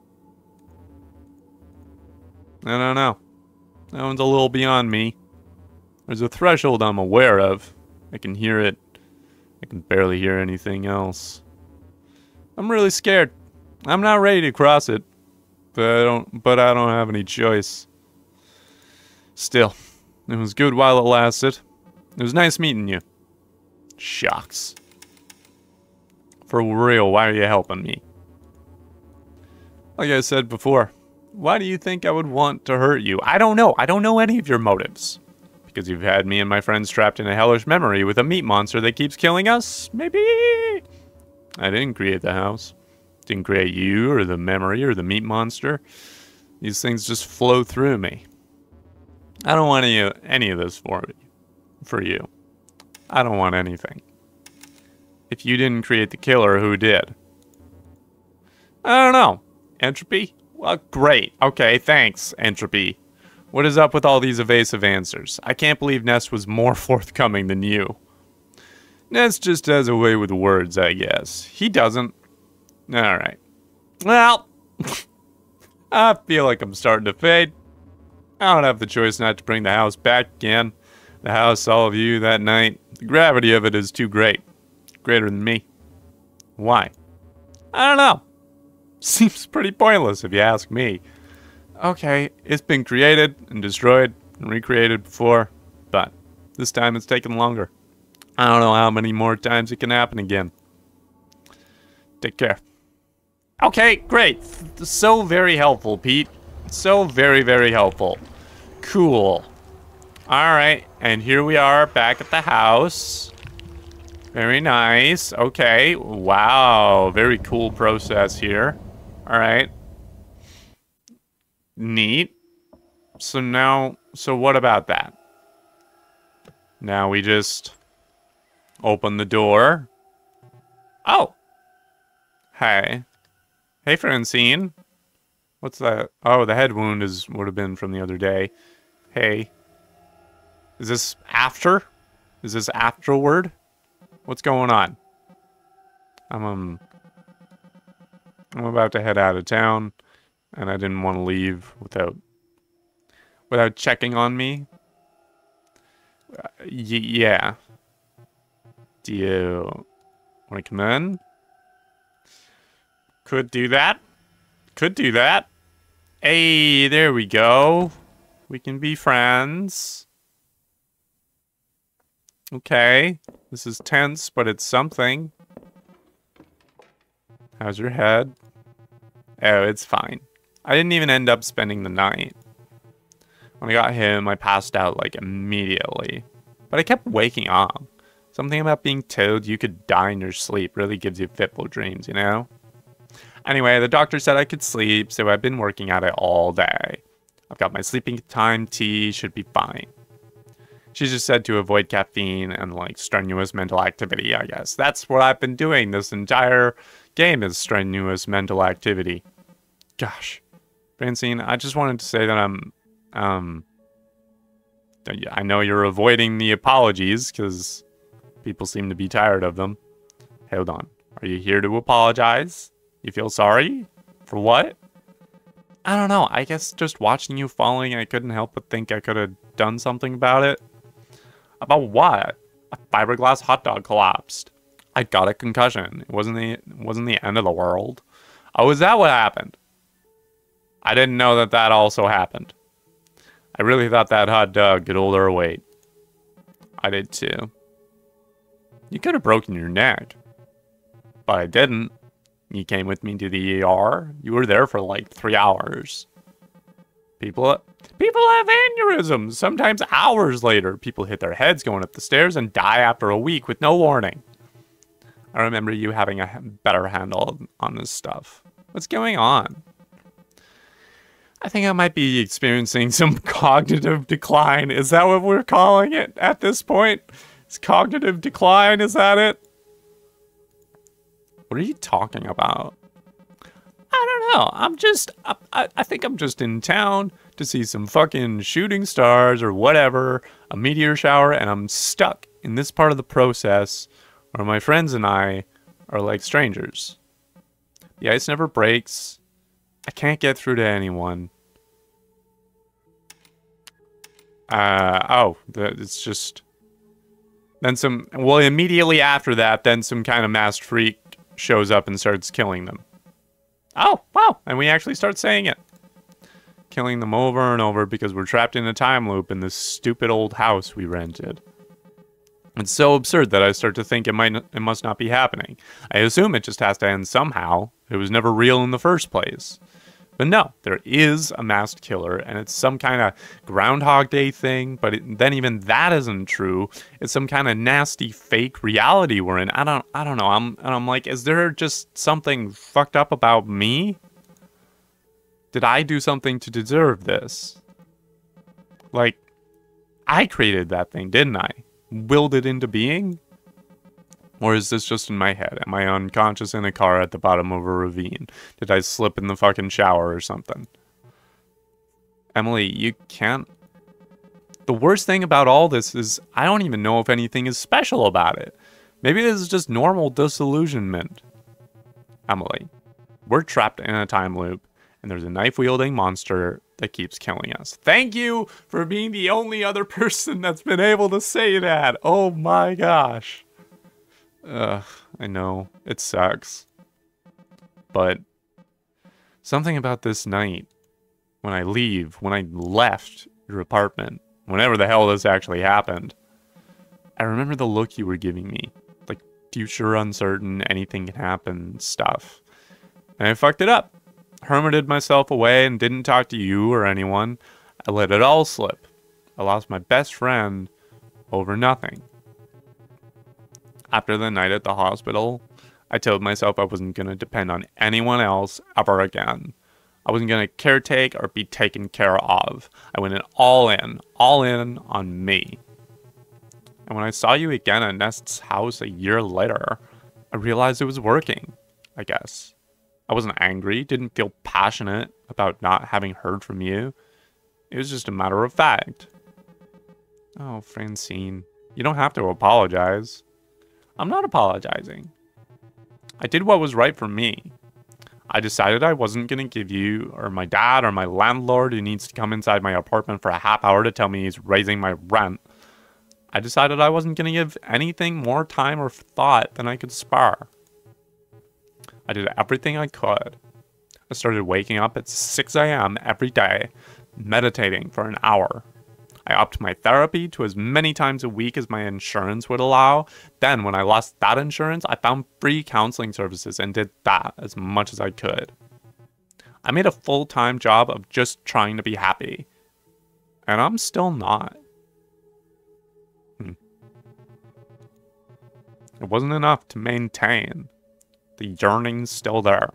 I don't know. That one's a little beyond me. There's a threshold I'm aware of. I can hear it. I can barely hear anything else. I'm really scared. I'm not ready to cross it. But I don't have any choice. Still, it was good while it lasted. It was nice meeting you. Shucks. For real, why are you helping me? Like I said before, why do you think I would want to hurt you? I don't know. I don't know any of your motives. Because you've had me and my friends trapped in a hellish memory with a meat monster that keeps killing us? Maybe? I didn't create the house. Didn't create you or the memory or the meat monster. These things just flow through me. I don't want any of this for you. I don't want anything. If you didn't create the killer, who did? I don't know. Entropy? Well, great. Okay, thanks, Entropy. What is up with all these evasive answers? I can't believe Ness was more forthcoming than you. Ness just has a way with words, I guess. He doesn't. Alright. Well, I feel like I'm starting to fade. I don't have the choice not to bring the house back again. The house, all of you, that night. The gravity of it is too great. Greater than me. Why? I don't know. Seems pretty pointless if you ask me. Okay, it's been created and destroyed and recreated before, but this time it's taken longer. I don't know how many more times it can happen again. Take care. Okay, great. So very helpful, Pete. So very, very helpful. Cool. Alright, and here we are back at the house. Very nice. Okay, wow. Very cool process here. Alright. Neat. So what about that? Now we just open the door. Oh! Hey. Hey, Francine. What's that? Oh, the head wound would have been from the other day. Hey. Is this after? Is this afterward? What's going on? I'm about to head out of town, and I didn't want to leave without checking on me. Yeah. Do you want to come in? Could do that. Could do that. Hey, there we go. We can be friends. Okay. This is tense, but it's something. How's your head? Oh, it's fine. I didn't even end up spending the night. When I got him, I passed out like immediately. But I kept waking up. Something about being told you could die in your sleep really gives you fitful dreams, you know? Anyway, the doctor said I could sleep, so I've been working at it all day. I've got my sleeping time tea, should be fine. She just said to avoid caffeine and like strenuous mental activity, I guess. That's what I've been doing this entire game is strenuous mental activity. Gosh. Francine, I just wanted to say that I know you're avoiding the apologies because people seem to be tired of them. Hold on. Are you here to apologize? You feel sorry? For what? I don't know. I guess just watching you falling, I couldn't help but think I could have done something about it. About what? A fiberglass hot dog collapsed. I got a concussion. It wasn't the end of the world. Oh, is that what happened? I didn't know that also happened. I really thought that hot dog could hold her weight. I did too. You could have broken your neck. But I didn't. You came with me to the ER. You were there for like 3 hours. People have aneurysms. Sometimes hours later, people hit their heads going up the stairs and die after a week with no warning. I remember you having a better handle on this stuff. What's going on? I think I might be experiencing some cognitive decline. Is that what we're calling it at this point? Is cognitive decline, is that it? What are you talking about? I don't know. I think I'm just in town to see some fucking shooting stars or whatever, a meteor shower, and I'm stuck in this part of the process where my friends and I are like strangers. The ice never breaks. I can't get through to anyone. It's just... Well, immediately after that, then some kind of masked freak shows up and starts killing them. Oh, wow, and we actually start saying it. Killing them over and over because we're trapped in a time loop in this stupid old house we rented. It's so absurd that I start to think it must not be happening. I assume it just has to end somehow. It was never real in the first place. But no, there is a masked killer, and it's some kind of Groundhog Day thing, but then even that isn't true. It's some kind of nasty fake reality we're in. I don't know. I'm like, is there just something fucked up about me? Did I do something to deserve this? Like, I created that thing, didn't I? Willed it into being? Or is this just in my head? Am I unconscious in a car at the bottom of a ravine? Did I slip in the fucking shower or something? Emily, you can't... The worst thing about all this is I don't even know if anything is special about it. Maybe this is just normal disillusionment. Emily, we're trapped in a time loop, and there's a knife-wielding monster that keeps killing us. Thank you for being the only other person that's been able to say that. Oh my gosh. Ugh, I know. It sucks. But something about this night, when I left your apartment, whenever the hell this actually happened, I remember the look you were giving me. Like, future uncertain, anything can happen stuff. And I fucked it up. Hermited myself away and didn't talk to you or anyone. I let it all slip. I lost my best friend over nothing. After the night at the hospital, I told myself I wasn't going to depend on anyone else ever again. I wasn't going to caretake or be taken care of. I went all in on me. And when I saw you again at Nest's house a year later, I realized it was working, I guess. I wasn't angry, didn't feel passionate about not having heard from you. It was just a matter of fact. Oh, Francine, you don't have to apologize. I'm not apologizing. I did what was right for me. I decided I wasn't going to give you, or my dad, or my landlord who needs to come inside my apartment for a half hour to tell me he's raising my rent. I decided I wasn't going to give anything more time or thought than I could spare. I did everything I could. I started waking up at 6 a.m. every day, meditating for an hour. I upped my therapy to as many times a week as my insurance would allow. Then, when I lost that insurance, I found free counseling services and did that as much as I could. I made a full-time job of just trying to be happy. And I'm still not. It wasn't enough to maintain. The yearning's still there.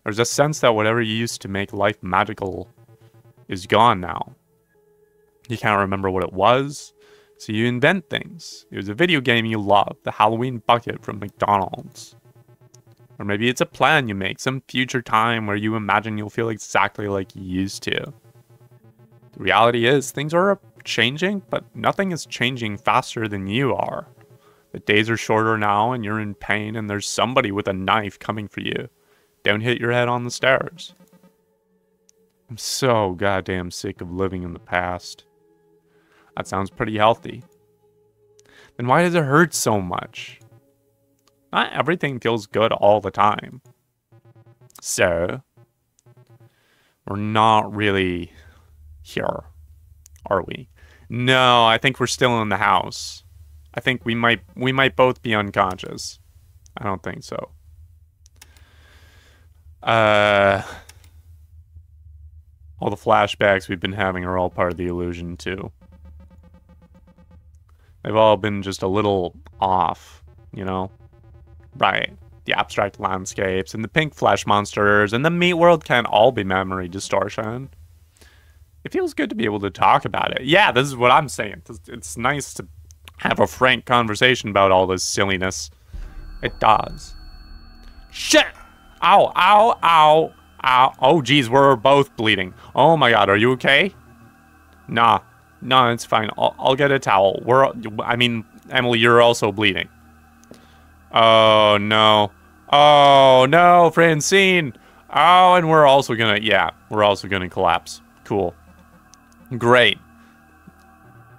There's a sense that whatever you used to make life magical is gone now. You can't remember what it was, so you invent things. It was a video game you love, the Halloween bucket from McDonald's. Or maybe it's a plan you make, some future time where you imagine you'll feel exactly like you used to. The reality is, things are changing, but nothing is changing faster than you are. The days are shorter now, and you're in pain, and there's somebody with a knife coming for you. Don't hit your head on the stairs. I'm so goddamn sick of living in the past. That sounds pretty healthy. Then why does it hurt so much? Not everything feels good all the time. So, we're not really here, are we? No, I think we're still in the house. I think we might both be unconscious. I don't think so. All the flashbacks we've been having are all part of the illusion too. They've all been just a little off, you know? Right. The abstract landscapes and the pink flesh monsters and the meat world can't all be memory distortion. It feels good to be able to talk about it. Yeah, this is what I'm saying. It's nice to have a frank conversation about all this silliness. It does. Shit! Ow, ow, ow, ow. Oh, geez, we're both bleeding. Oh my god, are you okay? Nah, it's fine. I'll get a towel. Emily, you're also bleeding. Oh, no. Oh, no, Francine. Oh, and we're also gonna collapse. Cool. Great.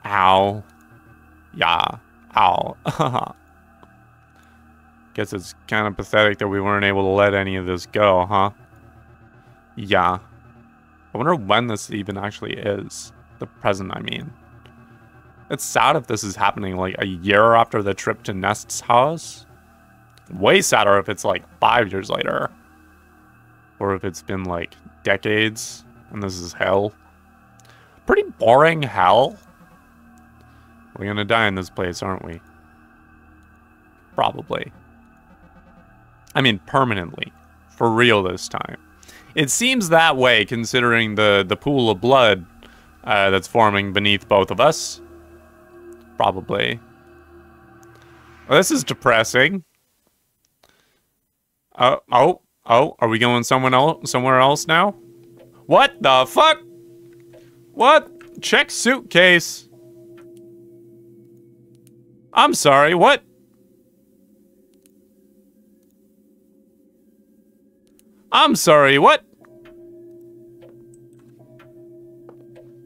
Ow. Yeah. Ow. Guess it's kind of pathetic that we weren't able to let any of this go, huh? Yeah. I wonder when this even actually is. The present, I mean. It's sad if this is happening like a year after the trip to Nest's house. Way sadder if it's like 5 years later. Or if it's been like decades and this is hell. Pretty boring hell. We're gonna die in this place, aren't we? Probably. I mean, permanently. For real this time. It seems that way, considering the pool of blood that's forming beneath both of us. Probably. Well, this is depressing. Oh, are we going somewhere else now? What the fuck? What? Check suitcase. I'm sorry, what? I'm sorry, what?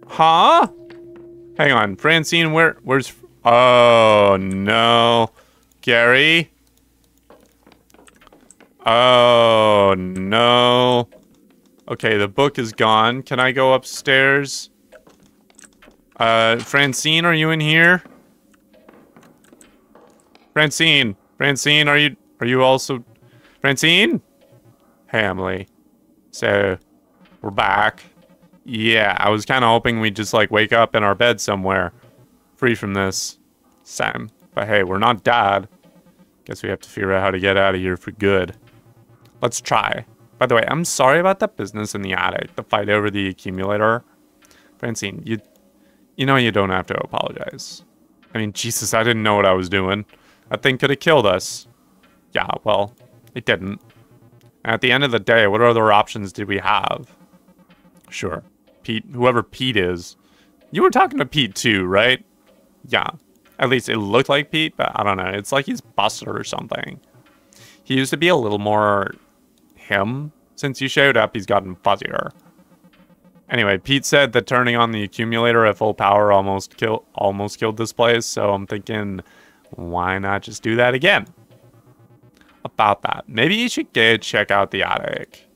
Huh? Hang on, Francine, where's... Oh, no. Gary? Oh, no. Okay, the book is gone. Can I go upstairs? Francine, are you in here? Francine, are you also... Francine? Hey, Emily. So, we're back. Yeah, I was kind of hoping we'd just, like, wake up in our bed somewhere. Free from this. Sam. But hey, we're not dead. Guess we have to figure out how to get out of here for good. Let's try. By the way, I'm sorry about that business in the attic. The fight over the accumulator. Francine, you know you don't have to apologize. I mean, Jesus, I didn't know what I was doing. That thing could have killed us. Yeah, well, it didn't. At the end of the day, what other options did we have? Sure. Pete, whoever Pete is. You were talking to Pete too, right? Yeah. At least it looked like Pete, but I don't know. It's like he's busted or something. He used to be a little more him. Since you showed up, he's gotten fuzzier. Anyway, Pete said that turning on the accumulator at full power almost killed this place, so I'm thinking, why not just do that again? About that. Maybe you should check out the attic.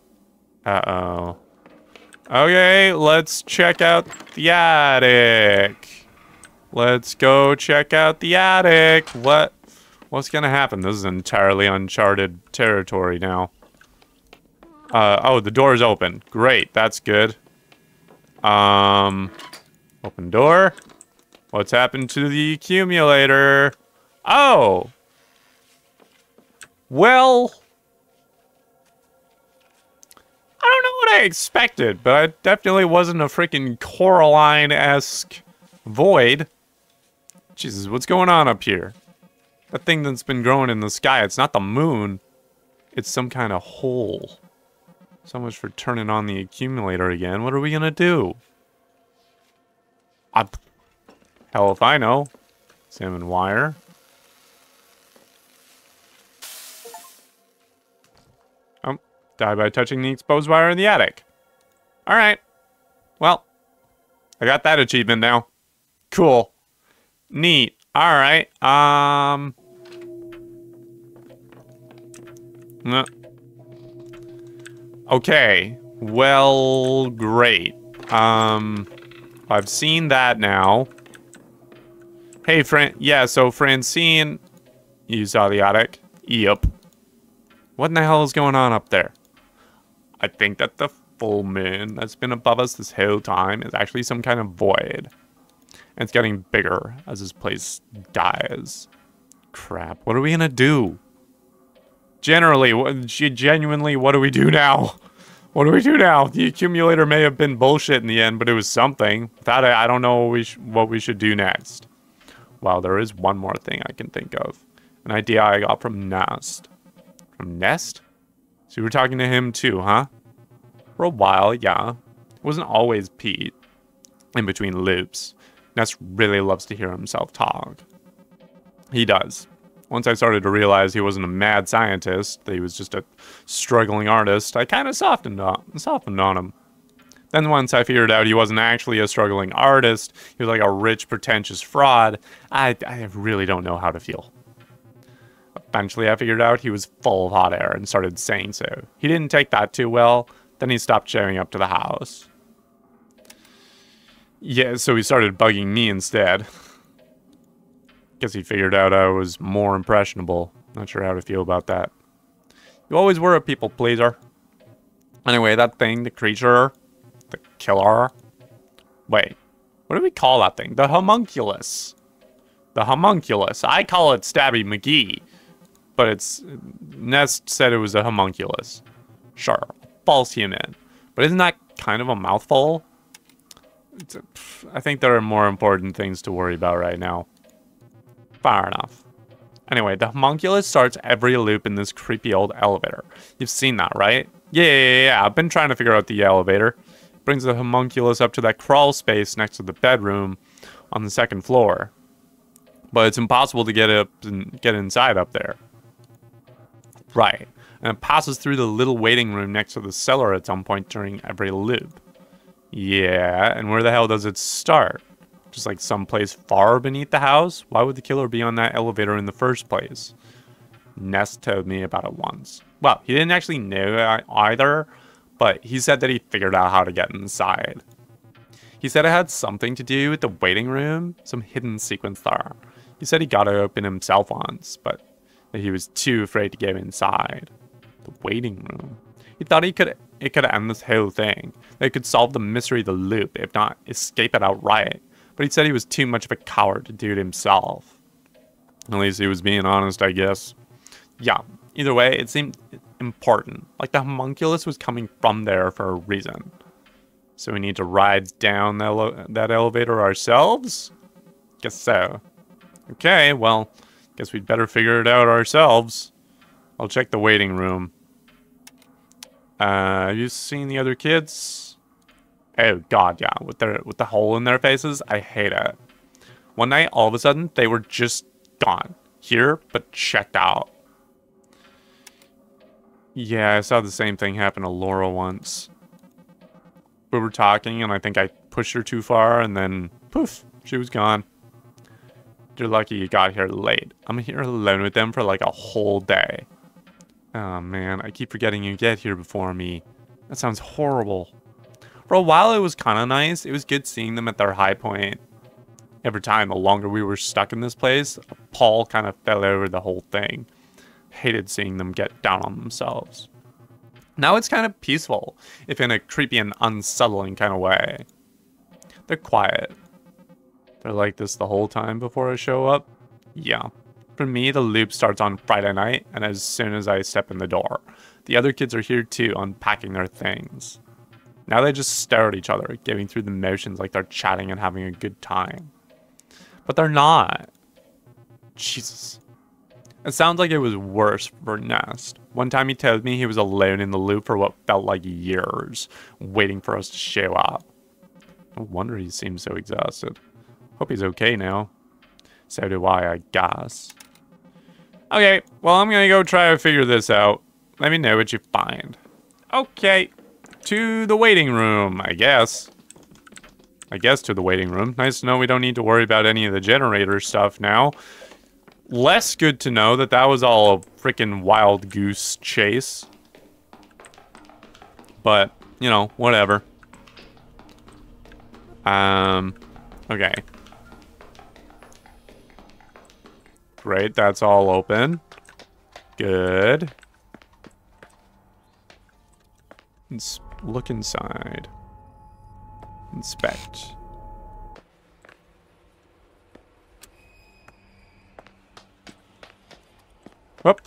Uh-oh. Okay, let's check out the attic. Let's go check out the attic. What's gonna happen? This is entirely uncharted territory now. Oh, the door is open. Great, that's good. Open door. What's happened to the accumulator? Oh! Well, I don't know what I expected, but it definitely wasn't a freaking Coraline-esque void. Jesus, what's going on up here? That thing that's been growing in the sky, it's not the moon. It's some kind of hole. So much for turning on the accumulator again. What are we gonna do? Hell if I know. Salmon wire. Oh, die by touching the exposed wire in the attic. Alright. Well, I got that achievement now. Cool. Neat. Alright. Okay. Well, great. I've seen that now. Hey, yeah, so Francine, you saw the attic? Yep. What in the hell is going on up there? I think that the full moon that's been above us this whole time is actually some kind of void. And it's getting bigger as this place dies. Crap, what are we gonna do? Genuinely, what do we do now? What do we do now? The accumulator may have been bullshit in the end, but it was something. Without it, I don't know what we should do next. Well, there is one more thing I can think of. An idea I got from Nest. From Nest? So you were talking to him too, huh? For a while, yeah. It wasn't always Pete. In between loops. Nest really loves to hear himself talk. He does. Once I started to realize he wasn't a mad scientist, that he was just a struggling artist, I kind of softened on him. Then once I figured out he wasn't actually a struggling artist, he was like a rich, pretentious fraud, I really don't know how to feel. Eventually I figured out he was full of hot air and started saying so. He didn't take that too well, then he stopped showing up to the house. Yeah, so he started bugging me instead. Guess he figured out I was more impressionable. Not sure how to feel about that. You always were a people pleaser. Anyway, that thing, the creature, the killer. Wait, what do we call that thing? The homunculus. The homunculus. I call it Stabby McGee, but Nest said it was a homunculus. Sure, false human. But isn't that kind of a mouthful? I think there are more important things to worry about right now. Fair enough. Anyway, the homunculus starts every loop in this creepy old elevator. You've seen that, right? Yeah. I've been trying to figure out the elevator. It brings the homunculus up to that crawl space next to the bedroom on the second floor. But it's impossible to get up and get inside up there. Right. And it passes through the little waiting room next to the cellar at some point during every loop. Yeah, and where the hell does it start? Just like someplace far beneath the house? Why would the killer be on that elevator in the first place? Nest told me about it once. Well, he didn't actually know either, but he said that he figured out how to get inside. He said it had something to do with the waiting room, some hidden sequence there. He said he got it open himself once, but that he was too afraid to go inside. The waiting room. He thought it could end this whole thing. That it could solve the mystery of the loop, if not escape it outright. But he said he was too much of a coward to do it himself. At least he was being honest, I guess. Yeah, either way, it seemed important. Like the homunculus was coming from there for a reason. So we need to ride down that elevator ourselves? Guess so. Okay, well, guess we'd better figure it out ourselves. I'll check the waiting room. Have you seen the other kids? Oh god, yeah, with the hole in their faces. I hate it. One night, all of a sudden, they were just gone. Here, but checked out. Yeah, I saw the same thing happen to Laura once. We were talking, and I think I pushed her too far, and then, poof, she was gone. You're lucky you got here late. I'm here alone with them for like a whole day. Oh man, I keep forgetting you get here before me. That sounds horrible. For a while it was kind of nice. It was good seeing them at their high point. Every time, the longer we were stuck in this place, a pall kind of fell over the whole thing. Hated seeing them get down on themselves. Now it's kind of peaceful, if in a creepy and unsettling kind of way. They're quiet. They're like this the whole time before I show up? Yeah. For me, the loop starts on Friday night, and as soon as I step in the door. The other kids are here too, unpacking their things. Now they just stare at each other, getting through the motions like they're chatting and having a good time. But they're not. Jesus. It sounds like it was worse for Nest. One time he told me he was alone in the loop for what felt like years, waiting for us to show up. No wonder he seems so exhausted. Hope he's okay now. So do I guess. Okay, well, I'm gonna go try to figure this out. Let me know what you find. Okay, to the waiting room, I guess. To the waiting room. Nice to know we don't need to worry about any of the generator stuff now. Less good to know that that was all a freaking wild goose chase. But, you know, whatever. Okay. Great, that's all open. Good. Let's look inside. Inspect. Whoop.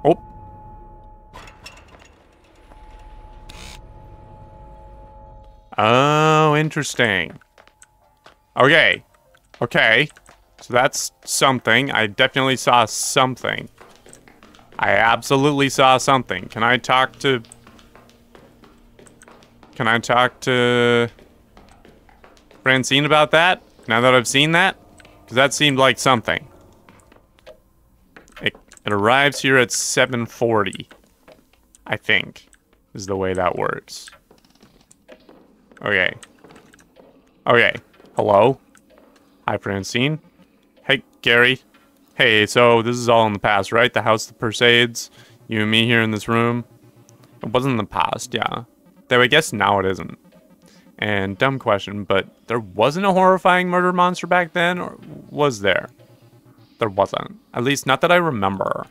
Oh. Oh, interesting. Okay. Okay. So that's something. I definitely saw something. I absolutely saw something. Can I talk to Francine about that? Now that I've seen that? Because that seemed like something. It arrives here at 7:40. I think. Is the way that works. Okay. Okay. Hello? Hi, Francine. Hey, Gary. Hey, so this is all in the past, right? The house that Persades, you and me here in this room. It wasn't in the past, yeah. Though I guess now it isn't. And dumb question, but there wasn't a horrifying murder monster back then, or was there? There wasn't. At least not that I remember.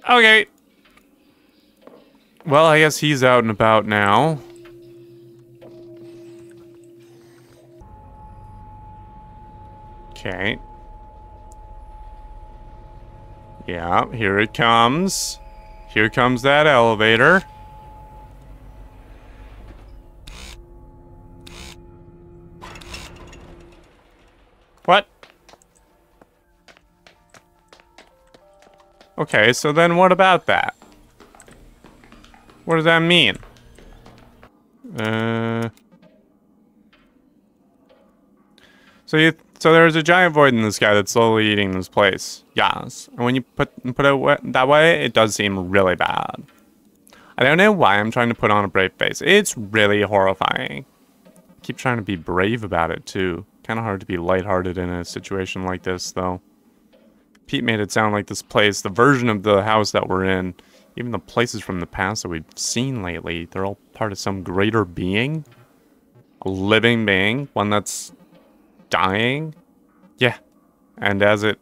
Okay. Well, I guess he's out and about now. Okay. Yeah, here it comes. Here comes that elevator. What? Okay, so then what about that? What does that mean? So there's a giant void in the sky that's slowly eating this place. Yes. And when you put it that way, it does seem really bad. I don't know why I'm trying to put on a brave face. It's really horrifying. I keep trying to be brave about it, too. Kind of hard to be lighthearted in a situation like this, though. Pete made it sound like this place, the version of the house that we're in, even the places from the past that we've seen lately, they're all part of some greater being? A living being? One that's dying? Yeah. And as it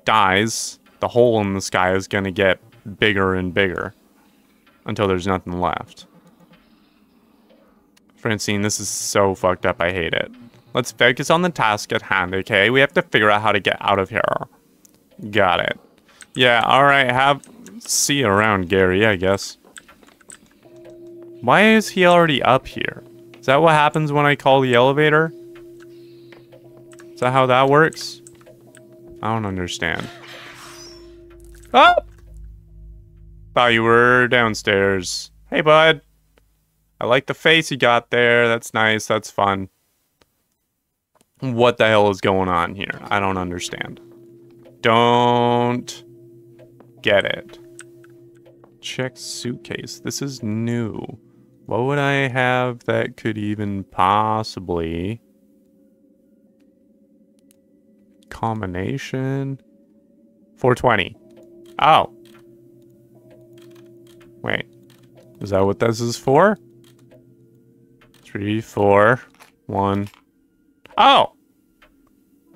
dies, the hole in the sky is gonna get bigger and bigger until there's nothing left. Francine, this is so fucked up, I hate it. Let's focus on the task at hand, okay? We have to figure out how to get out of here. Got it. Yeah, alright, see you around, Gary, I guess. Why is he already up here? Is that what happens when I call the elevator? Is that how that works? I don't understand. Oh! Thought you were downstairs. Hey, bud. I like the face you got there. That's nice. That's fun. What the hell is going on here? I don't understand. Don't get it. Check suitcase. This is new. What would I have that could even possibly... Combination? 420. Oh. Wait. Is that what this is for? 3, 4, 1. Oh!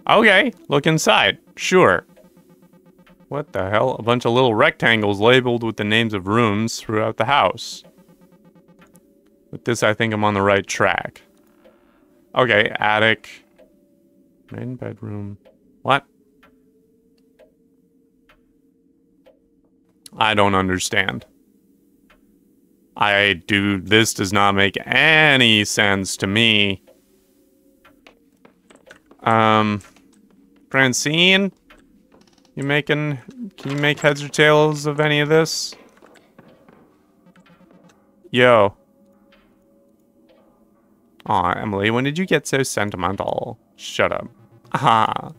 Okay, look inside. Sure. What the hell? A bunch of little rectangles labeled with the names of rooms throughout the house. With this, I think I'm on the right track. Okay, attic. Main bedroom. What? I don't understand. This does not make any sense to me. Francine? Can you make heads or tails of any of this? Yo. Aw, Emily, when did you get so sentimental? Shut up. Ah.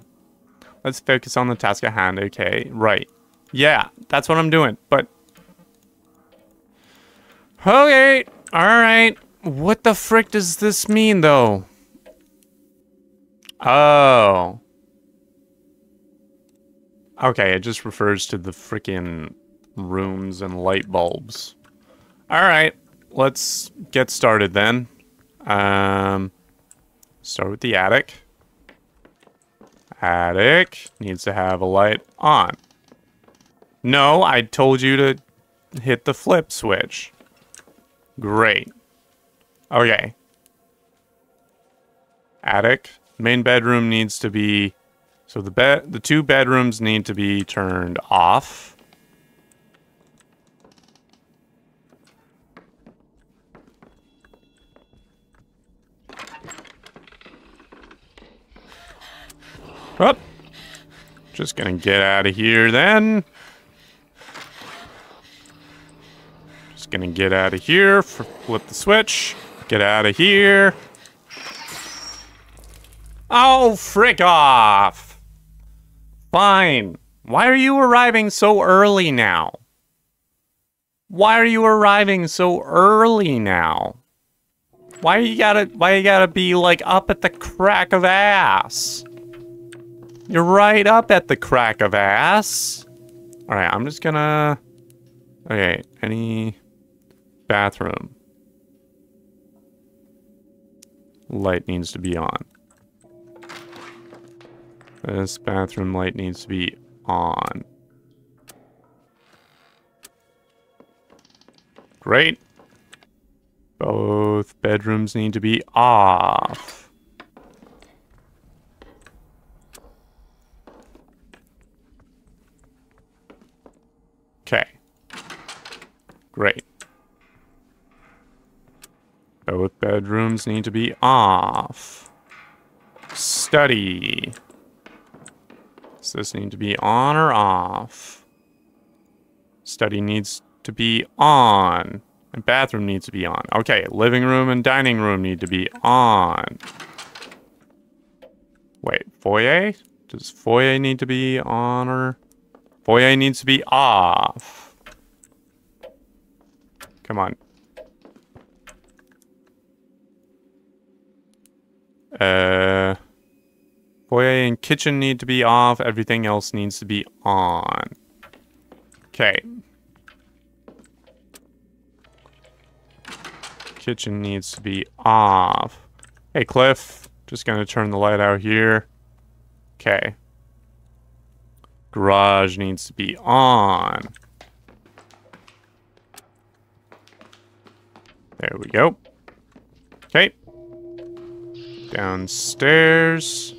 Let's focus on the task at hand, okay? Right. Yeah, that's what I'm doing, but... Okay, alright. What the frick does this mean, though? Oh. Okay, it just refers to the freaking rooms and light bulbs. Alright, let's get started then. Start with the attic. Attic needs to have a light on. No, I told you to hit the flip switch. Great. Okay. Attic. Main bedroom needs to be... So the two bedrooms need to be turned off. Up. Just gonna get out of here then. Just gonna get out of here. Flip the switch. Get out of here. Oh, frick off. Fine. Why are you arriving so early now? Why are you arriving so early now? Why you gotta be like up at the crack of ass? You're right up at the crack of ass. Alright, I'm just gonna... Okay, any... Bathroom. Light needs to be on. This bathroom light needs to be on. Great. Both bedrooms need to be off. Okay. Great. Both bedrooms need to be off. Study. Does this need to be on or off? Study needs to be on. And bathroom needs to be on. Okay, living room and dining room need to be on. Wait, foyer? Does foyer need to be on or... Foyer needs to be off. Come on. Foyer and kitchen need to be off. Everything else needs to be on. Okay. Kitchen needs to be off. Hey, Cliff. Just gonna turn the light out here. Okay. Garage needs to be on. There we go. Okay. Downstairs.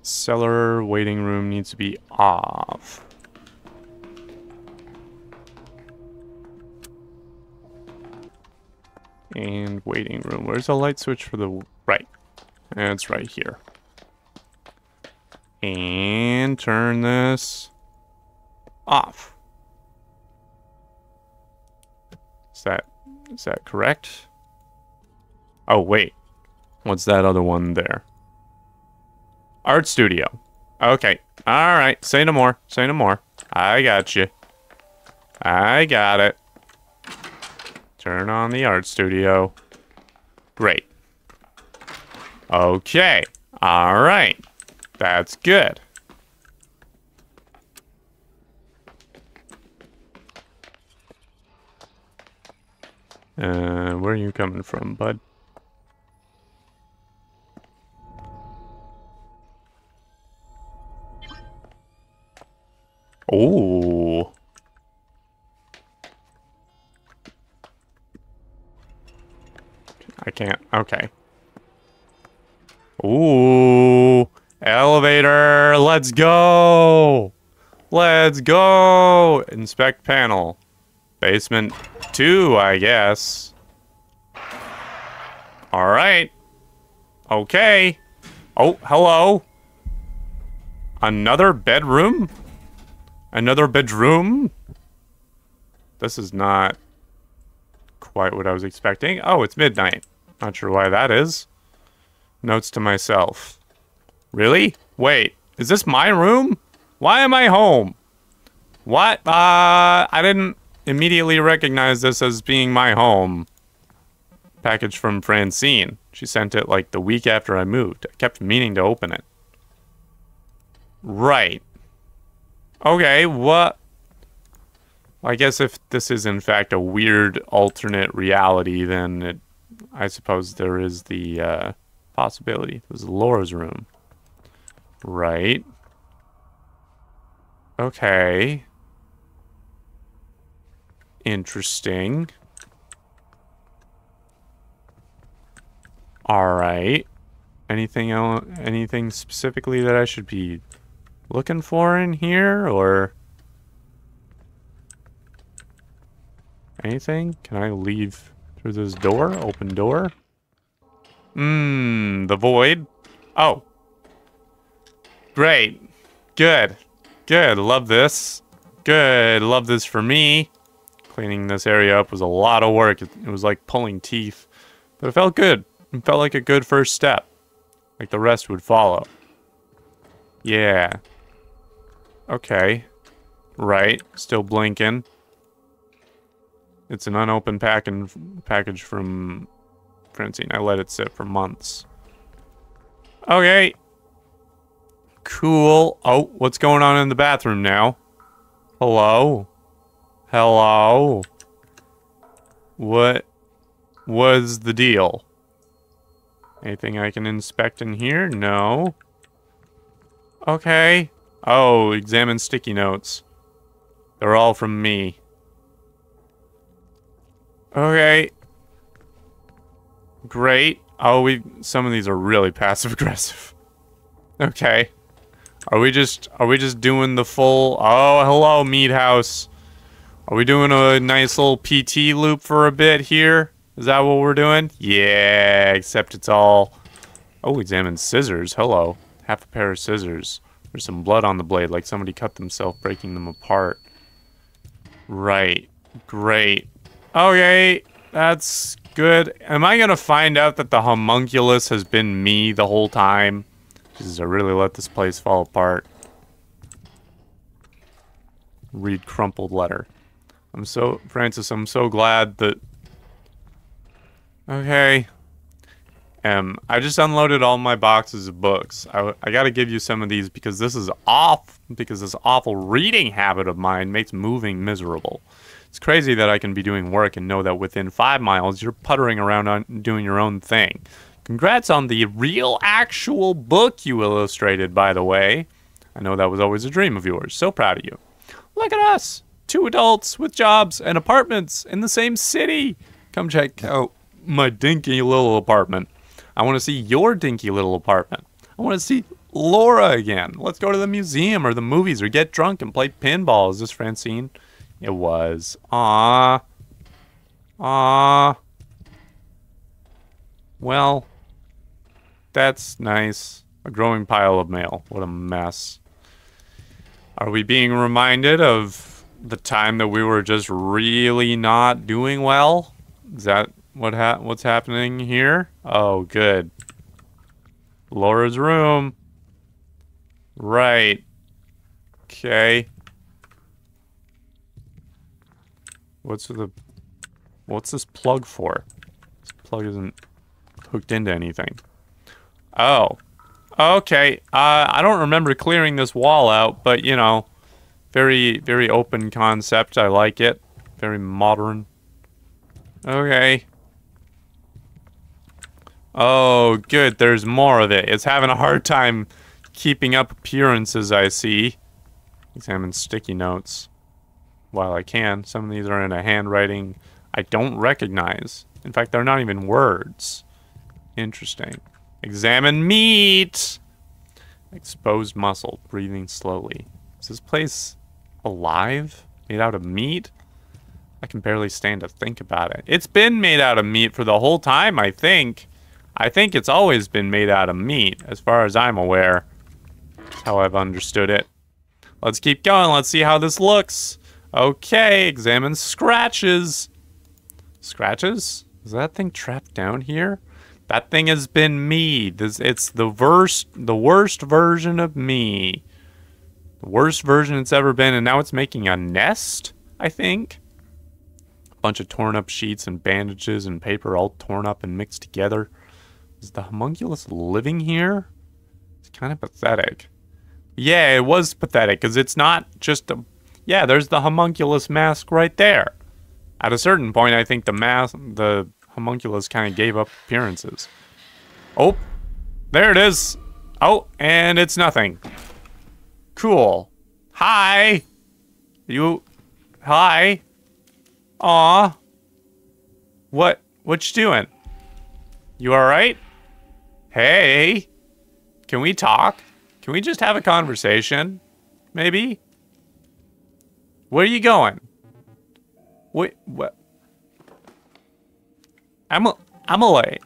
Cellar waiting room needs to be off. And waiting room. Where's the light switch for the right? And it's right here. And turn this off. Is that correct? Oh, wait. What's that other one there? Art studio. Okay. All right. Say no more. Say no more. I got you. I got it. Turn on the art studio. Great. Okay. All right. That's good. Where are you coming from, bud? Oh. I can't. Okay. Ooh. Elevator. Let's go. Let's go. Inspect panel. Basement 2, I guess. All right. Okay. Oh, hello. Another bedroom? Another bedroom? This is not quite what I was expecting. Oh, it's midnight. Not sure why that is. Notes to myself. Really? Wait, is this my room? Why am I home? What? I didn't immediately recognize this as being my home. Package from Francine. She sent it like the week after I moved. I kept meaning to open it. Right. Okay, what? I guess if this is in fact a weird alternate reality, then I suppose there is the possibility. This is Laura's room. Right. Okay. Interesting. All right. Anything else? Anything specifically that I should be looking for in here, or anything? Can I leave through this door? Open door? The void. Oh. Great. Good. Good. Love this. Good. Love this for me. Cleaning this area up was a lot of work. It was like pulling teeth. But it felt good. It felt like a good first step. Like the rest would follow. Yeah. Okay. Right. Still blinking. It's an unopened package from Francine. I let it sit for months. Okay. Cool. Oh, what's going on in the bathroom now? Hello? Hello? What was the deal? Anything I can inspect in here? No. Okay. Oh, examine sticky notes. They're all from me. Okay. Great. Oh, some of these are really passive aggressive. Okay. Are we just doing the full... Oh, hello, Meat House. Are we doing a nice little PT loop for a bit here? Is that what we're doing? Yeah, except it's all... Oh, examine scissors. Hello. Half a pair of scissors. There's some blood on the blade, like somebody cut themselves breaking them apart. Right. Great. Okay, that's good. Am I gonna find out that the homunculus has been me the whole time? Jesus, I really let this place fall apart. Read crumpled letter. Francis, I'm so glad that... Okay. I just unloaded all my boxes of books. I gotta give you some of these because this awful reading habit of mine makes moving miserable. It's crazy that I can be doing work and know that within 5 miles you're puttering around on doing your own thing. Congrats on the real actual book you illustrated, by the way. I know that was always a dream of yours. So proud of you. Look at us. 2 adults with jobs and apartments in the same city. Come check out my dinky little apartment. I want to see your dinky little apartment. I want to see Laura again. Let's go to the museum or the movies or get drunk and play pinball. Is this Francine? It was. Aww. Aww. Well, that's nice. A growing pile of mail. What a mess. Are we being reminded of the time that we were just really not doing well? Is that what's happening here? Oh, good. Laura's room. Right. Okay. What's this plug for? This plug isn't hooked into anything. Oh. Okay. I don't remember clearing this wall out, but you know, very, very open concept. I like it. Very modern. Okay. Oh, good. There's more of it. It's having a hard time keeping up appearances, I see. Examine sticky notes. While I can. Some of these are in a handwriting I don't recognize. In fact, they're not even words. Interesting. Examine meat! Exposed muscle. Breathing slowly. Is this place alive? Made out of meat? I can barely stand to think about it. It's been made out of meat for the whole time, I think. I think it's always been made out of meat, as far as I'm aware. That's how I've understood it. Let's keep going. Let's see how this looks. Okay, examine scratches. Scratches? Is that thing trapped down here? That thing has been me. It's the worst version of me. The worst version it's ever been, and now it's making a nest, I think. A bunch of torn up sheets and bandages and paper all torn up and mixed together. Is the homunculus living here? It's kind of pathetic. Yeah, it was pathetic, because it's not just a... Yeah, there's the homunculus mask right there. At a certain point, I think the homunculus kind of gave up appearances. Oh, there it is. Oh, and it's nothing. Cool. Hi. Hi. Aw. What you doing? You alright? Hey. Can we talk? Can we just have a conversation? Maybe? Where are you going? Wait, what? Emily.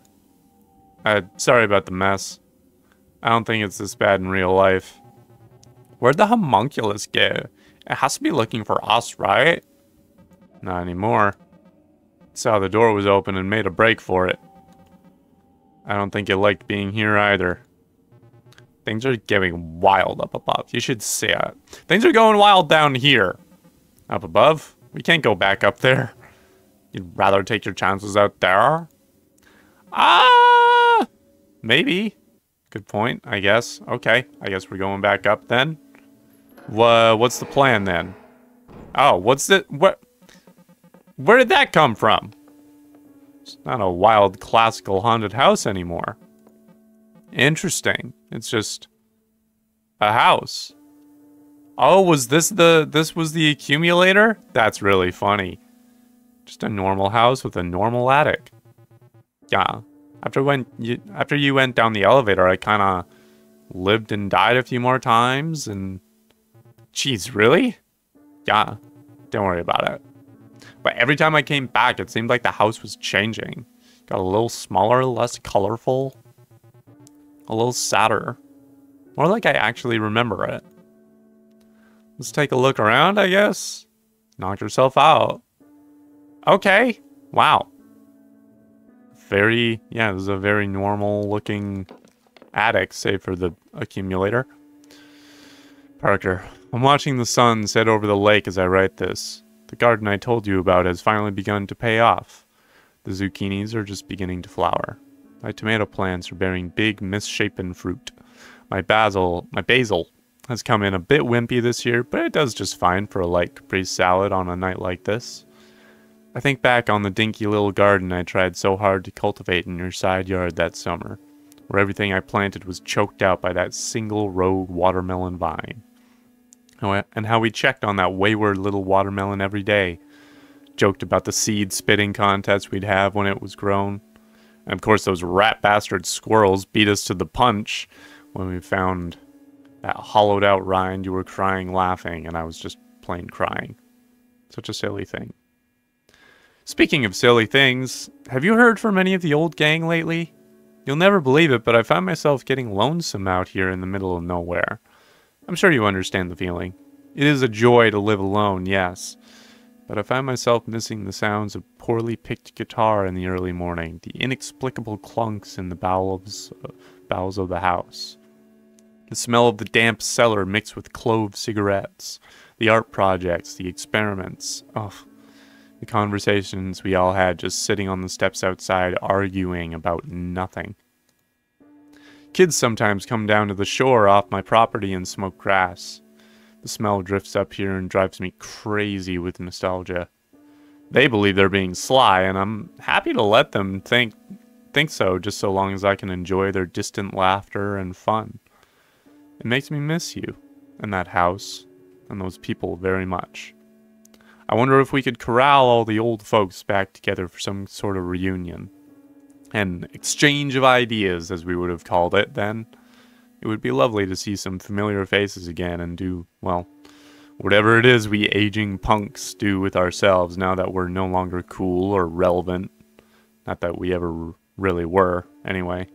Sorry about the mess. I don't think it's this bad in real life. Where'd the homunculus go? It has to be looking for us, right? Not anymore. Saw the door was open and made a break for it. I don't think it liked being here either. Things are getting wild up above. You should see it. Things are going wild down here. Up above? We can't go back up there. You'd rather take your chances out there? Maybe. Good point, I guess. Okay, I guess we're going back up then. What's the plan then? Oh, what's it? Where did that come from? It's not a wild classical haunted house anymore. Interesting. It's just a house. Oh, was this was the accumulator? That's really funny. Just a normal house with a normal attic. Yeah. After you went down the elevator, I kind of lived and died a few more times and... Jeez, really? Yeah. Don't worry about it. But every time I came back, it seemed like the house was changing. Got a little smaller, less colorful. A little sadder. More like I actually remember it. Let's take a look around, I guess. Knock yourself out. Okay. Wow. Yeah, this is a very normal looking attic, save for the accumulator. Parker, I'm watching the sun set over the lake as I write this. The garden I told you about has finally begun to pay off. The zucchinis are just beginning to flower. My tomato plants are bearing big, misshapen fruit. My basil has come in a bit wimpy this year, but it does just fine for a light caprese salad on a night like this. I think back on the dinky little garden I tried so hard to cultivate in your side yard that summer, where everything I planted was choked out by that single row watermelon vine. And how we checked on that wayward little watermelon every day, joked about the seed spitting contest we'd have when it was grown. And of course those rat bastard squirrels beat us to the punch when we found that hollowed out rind. You were crying laughing and I was just plain crying. Such a silly thing. Speaking of silly things, have you heard from any of the old gang lately? You'll never believe it, but I found myself getting lonesome out here in the middle of nowhere. I'm sure you understand the feeling. It is a joy to live alone, yes. But I find myself missing the sounds of poorly picked guitar in the early morning, the inexplicable clunks in the bowels of the house. The smell of the damp cellar mixed with clove cigarettes, the art projects, the experiments. Ugh. The conversations we all had just sitting on the steps outside arguing about nothing. Kids sometimes come down to the shore off my property and smoke grass. The smell drifts up here and drives me crazy with nostalgia. They believe they're being sly, and I'm happy to let them think so, just so long as I can enjoy their distant laughter and fun. It makes me miss you, and that house, and those people very much. I wonder if we could corral all the old folks back together for some sort of reunion. An exchange of ideas, as we would have called it then. It would be lovely to see some familiar faces again and do, well, whatever it is we aging punks do with ourselves now that we're no longer cool or relevant. Not that we ever really were, anyway.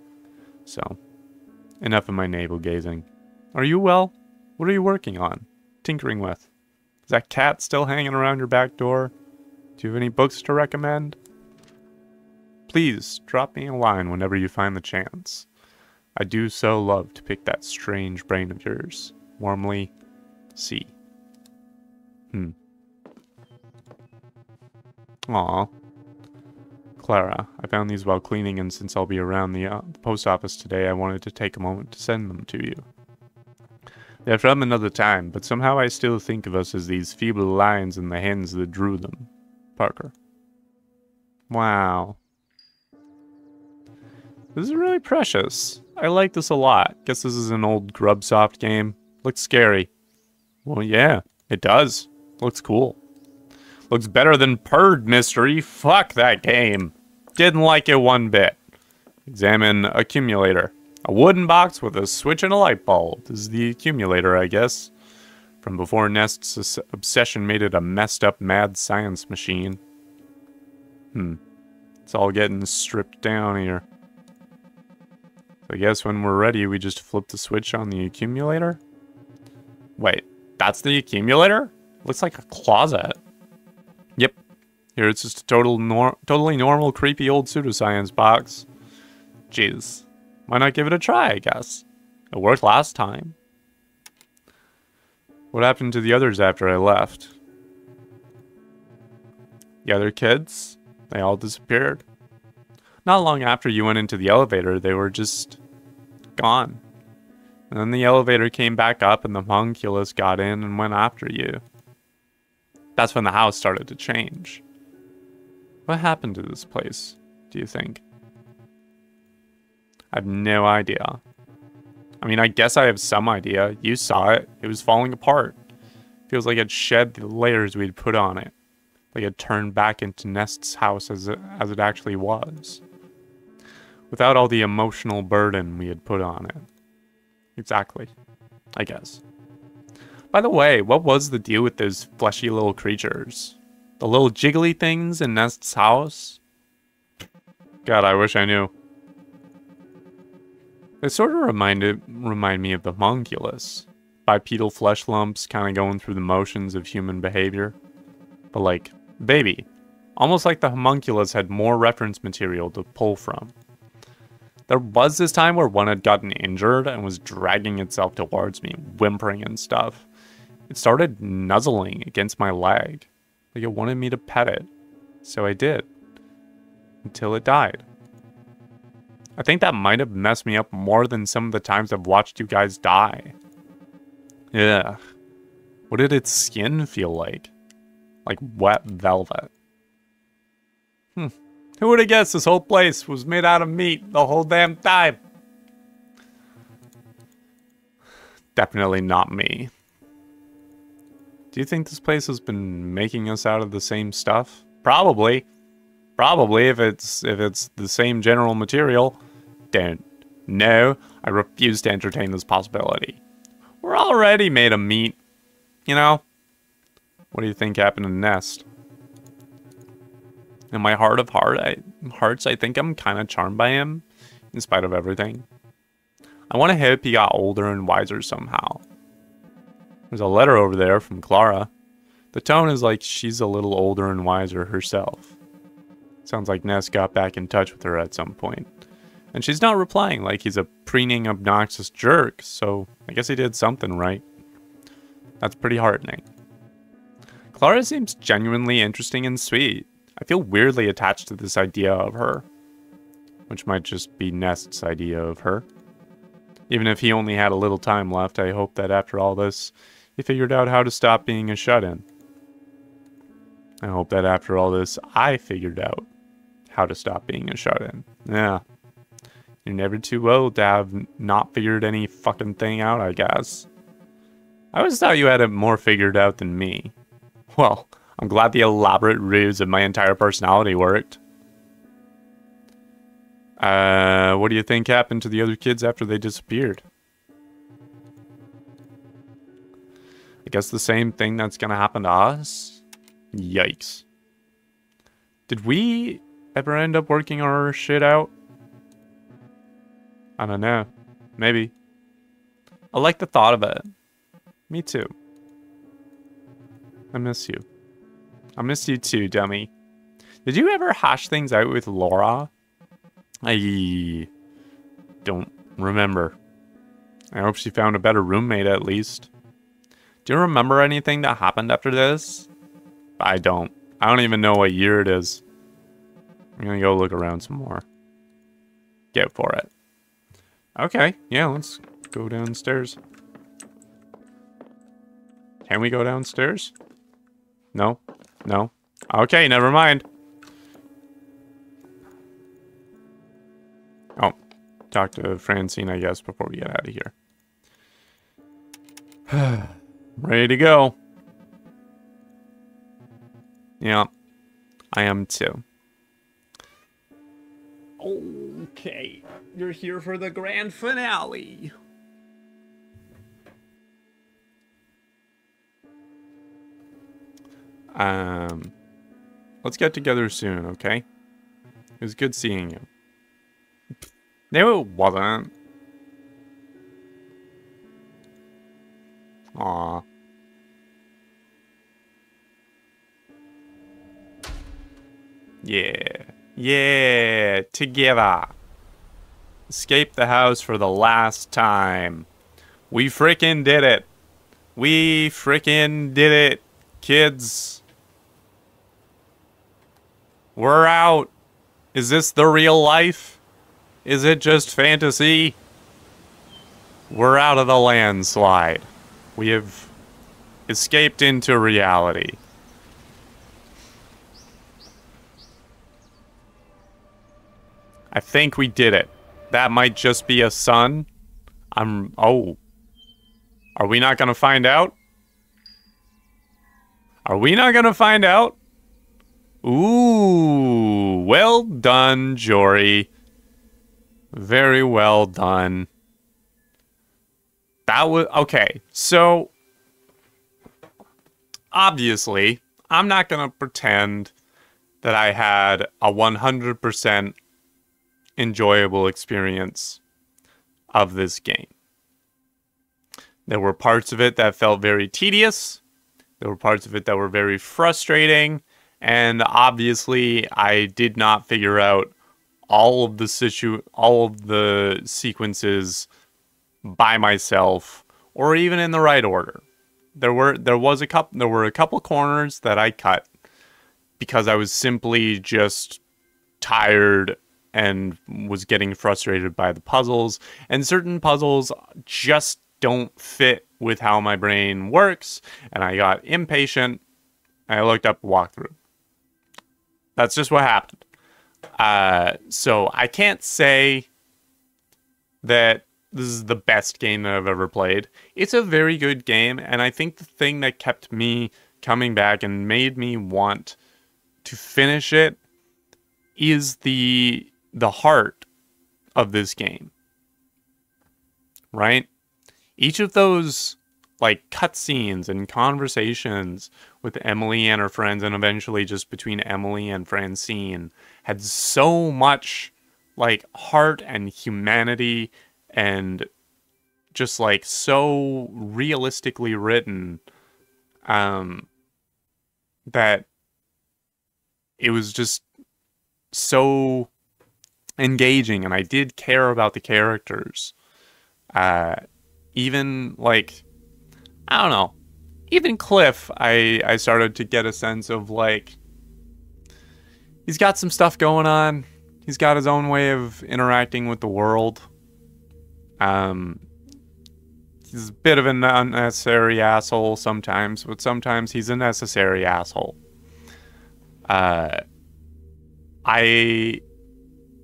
So, enough of my navel gazing. Are you well? What are you working on? Tinkering with? Is that cat still hanging around your back door? Do you have any books to recommend? Please, drop me a line whenever you find the chance. I do so love to pick that strange brain of yours. Warmly, C. Aw. Clara, I found these while cleaning, and since I'll be around the post office today, I wanted to take a moment to send them to you. They're from another time, but somehow I still think of us as these feeble lines in the hands that drew them. Parker. Wow. This is really precious. I like this a lot. Guess this is an old Grubsoft game. Looks scary. Well, yeah, it does. Looks cool. Looks better than Purd Mystery. Fuck that game. Didn't like it one bit. Examine accumulator. A wooden box with a switch and a light bulb. This is the accumulator, I guess. From before Nest's obsession made it a messed up mad science machine. It's all getting stripped down here. I guess when we're ready, we just flip the switch on the accumulator? Wait, that's the accumulator? Looks like a closet. Yep. Here it's just a totally normal, creepy old pseudoscience box. Jeez. Why not give it a try, I guess? It worked last time. What happened to the others after I left? The other kids? They all disappeared. Not long after you went into the elevator, they were just gone. And then the elevator came back up and the homunculus got in and went after you. That's when the house started to change. What happened to this place, do you think? I have no idea. I mean, I guess I have some idea. You saw it. It was falling apart. Feels like it shed the layers we'd put on it. Like it turned back into Nest's house as it actually was. Without all the emotional burden we had put on it. Exactly. I guess. By the way, what was the deal with those fleshy little creatures? The little jiggly things in Nest's house? God, I wish I knew. They sort of remind me of the homunculus. Bipedal flesh lumps kind of going through the motions of human behavior. But like, baby. Almost like the homunculus had more reference material to pull from. There was this time where one had gotten injured and was dragging itself towards me, whimpering and stuff. It started nuzzling against my leg, like it wanted me to pet it. So I did. Until it died. I think that might have messed me up more than some of the times I've watched you guys die. Yeah. What did its skin feel like? Like wet velvet. Who would have guessed this whole place was made out of meat the whole damn time? Definitely not me. Do you think this place has been making us out of the same stuff? Probably. Probably, if it's the same general material. Don't. No, I refuse to entertain this possibility. We're already made of meat. You know? What do you think happened to Nest? In my heart of hearts, I think I'm kind of charmed by him. in spite of everything. I want to hope he got older and wiser somehow. There's a letter over there from Clara. The tone is like she's a little older and wiser herself. Sounds like Ness got back in touch with her at some point. And she's not replying like he's a preening, obnoxious jerk, so I guess he did something right. That's pretty heartening. Clara seems genuinely interesting and sweet. I feel weirdly attached to this idea of her. Which might just be Nest's idea of her. Even if he only had a little time left, I hope that after all this, he figured out how to stop being a shut-in. I hope that after all this, I figured out how to stop being a shut-in. Yeah. You're never too old to have not figured any fucking thing out, I guess. I always thought you had it more figured out than me. Well, I'm glad the elaborate ruse of my entire personality worked. What do you think happened to the other kids after they disappeared? I guess the same thing that's gonna happen to us? Yikes. Did we ever end up working our shit out? I don't know. Maybe. I like the thought of it. Me too. I miss you. I miss you too, dummy. Did you ever hash things out with Laura? I don't remember. I hope she found a better roommate at least. Do you remember anything that happened after this? I don't. I don't even know what year it is. I'm gonna go look around some more. Get for it. Okay, yeah, let's go downstairs. Can we go downstairs? No? No? Okay, never mind. Oh, talk to Francine, I guess, before we get out of here. Ready to go. Yeah, I am too. Okay, you're here for the grand finale. Let's get together soon, okay? It was good seeing you. No, it wasn't. Aw. Yeah. Yeah, together. Escape the house for the last time. We frickin' did it. We frickin' did it, kids. We're out. Is this the real life? Is it just fantasy? We're out of the landslide. We have escaped into reality. I think we did it. That might just be a sun. Oh. Are we not gonna find out? Are we not gonna find out? Ooh, well done, Jory. Very well done. That was, okay, so, obviously, I'm not gonna pretend that I had a 100% enjoyable experience of this game. There were parts of it that felt very tedious. There were parts of it that were very frustrating. And obviously, I did not figure out all of the sequences by myself, or even in the right order. There were a couple corners that I cut because I was simply just tired and was getting frustrated by the puzzles, and certain puzzles just don't fit with how my brain works, and I got impatient, and I looked up a walkthrough. That's just what happened. So I can't say that this is the best game that I've ever played. It's a very good game, and I think the thing that kept me coming back and made me want to finish it is the heart of this game. Right? Each of those like cutscenes and conversations with Emily and her friends, and eventually just between Emily and Francine, had so much like heart and humanity and just like so realistically written that it was just so engaging, and I did care about the characters. Even like, I don't know, even Cliff, I started to get a sense of like, he's got some stuff going on. He's got his own way of interacting with the world. He's a bit of an unnecessary asshole sometimes, but sometimes he's a necessary asshole.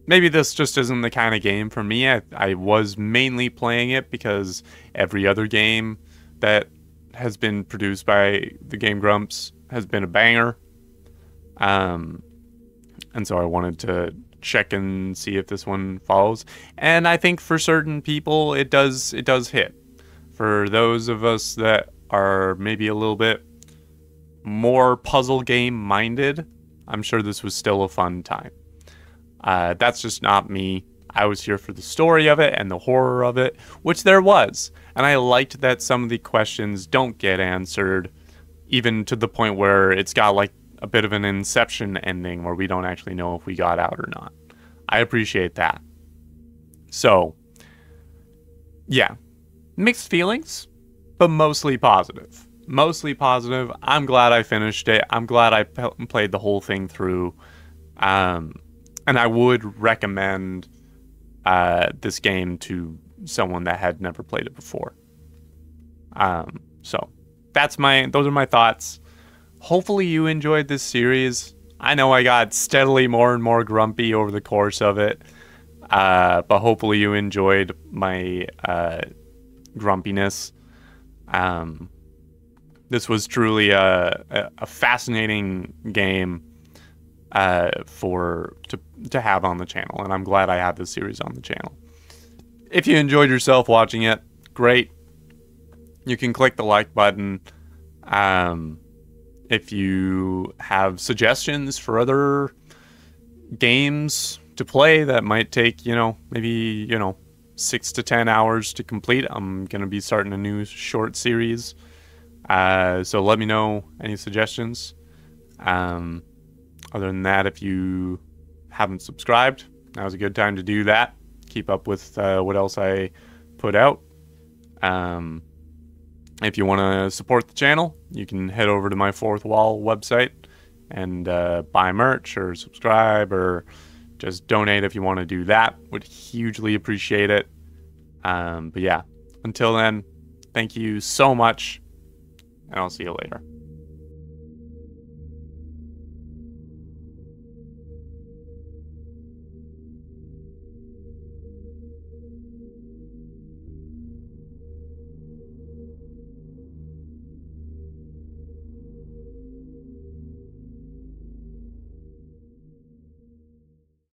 Maybe this just isn't the kind of game for me. I was mainly playing it because every other game that has been produced by the Game Grumps has been a banger. And so I wanted to check and see if this one follows. And I think for certain people it does hit. For those of us that are maybe a little bit more puzzle game minded, I'm sure this was still a fun time. That's just not me. I was here for the story of it and the horror of it, which there was. And I liked that some of the questions don't get answered, even to the point where it's got like a bit of an Inception ending where we don't actually know if we got out or not. I appreciate that. So, yeah. Mixed feelings, but mostly positive. Mostly positive. I'm glad I finished it. I'm glad I played the whole thing through. And I would recommend this game to someone that had never played it before. So those are my thoughts. Hopefully you enjoyed this series. I know I got steadily more and more grumpy over the course of it. But hopefully you enjoyed my grumpiness. This was truly a fascinating game to have on the channel, and I'm glad I have this series on the channel. If you enjoyed yourself watching it, great. You can click the like button. If you have suggestions for other games to play that might take, maybe, 6 to 10 hours to complete, I'm going to be starting a new short series. So let me know any suggestions. Other than that, if you haven't subscribed, now's a good time to do that. Keep up with what else I put out. If you want to support the channel, you can head over to my Fourth Wall website and buy merch or subscribe or just donate if you want to do that. Would hugely appreciate it. But yeah, until then, thank you so much, and I'll see you later.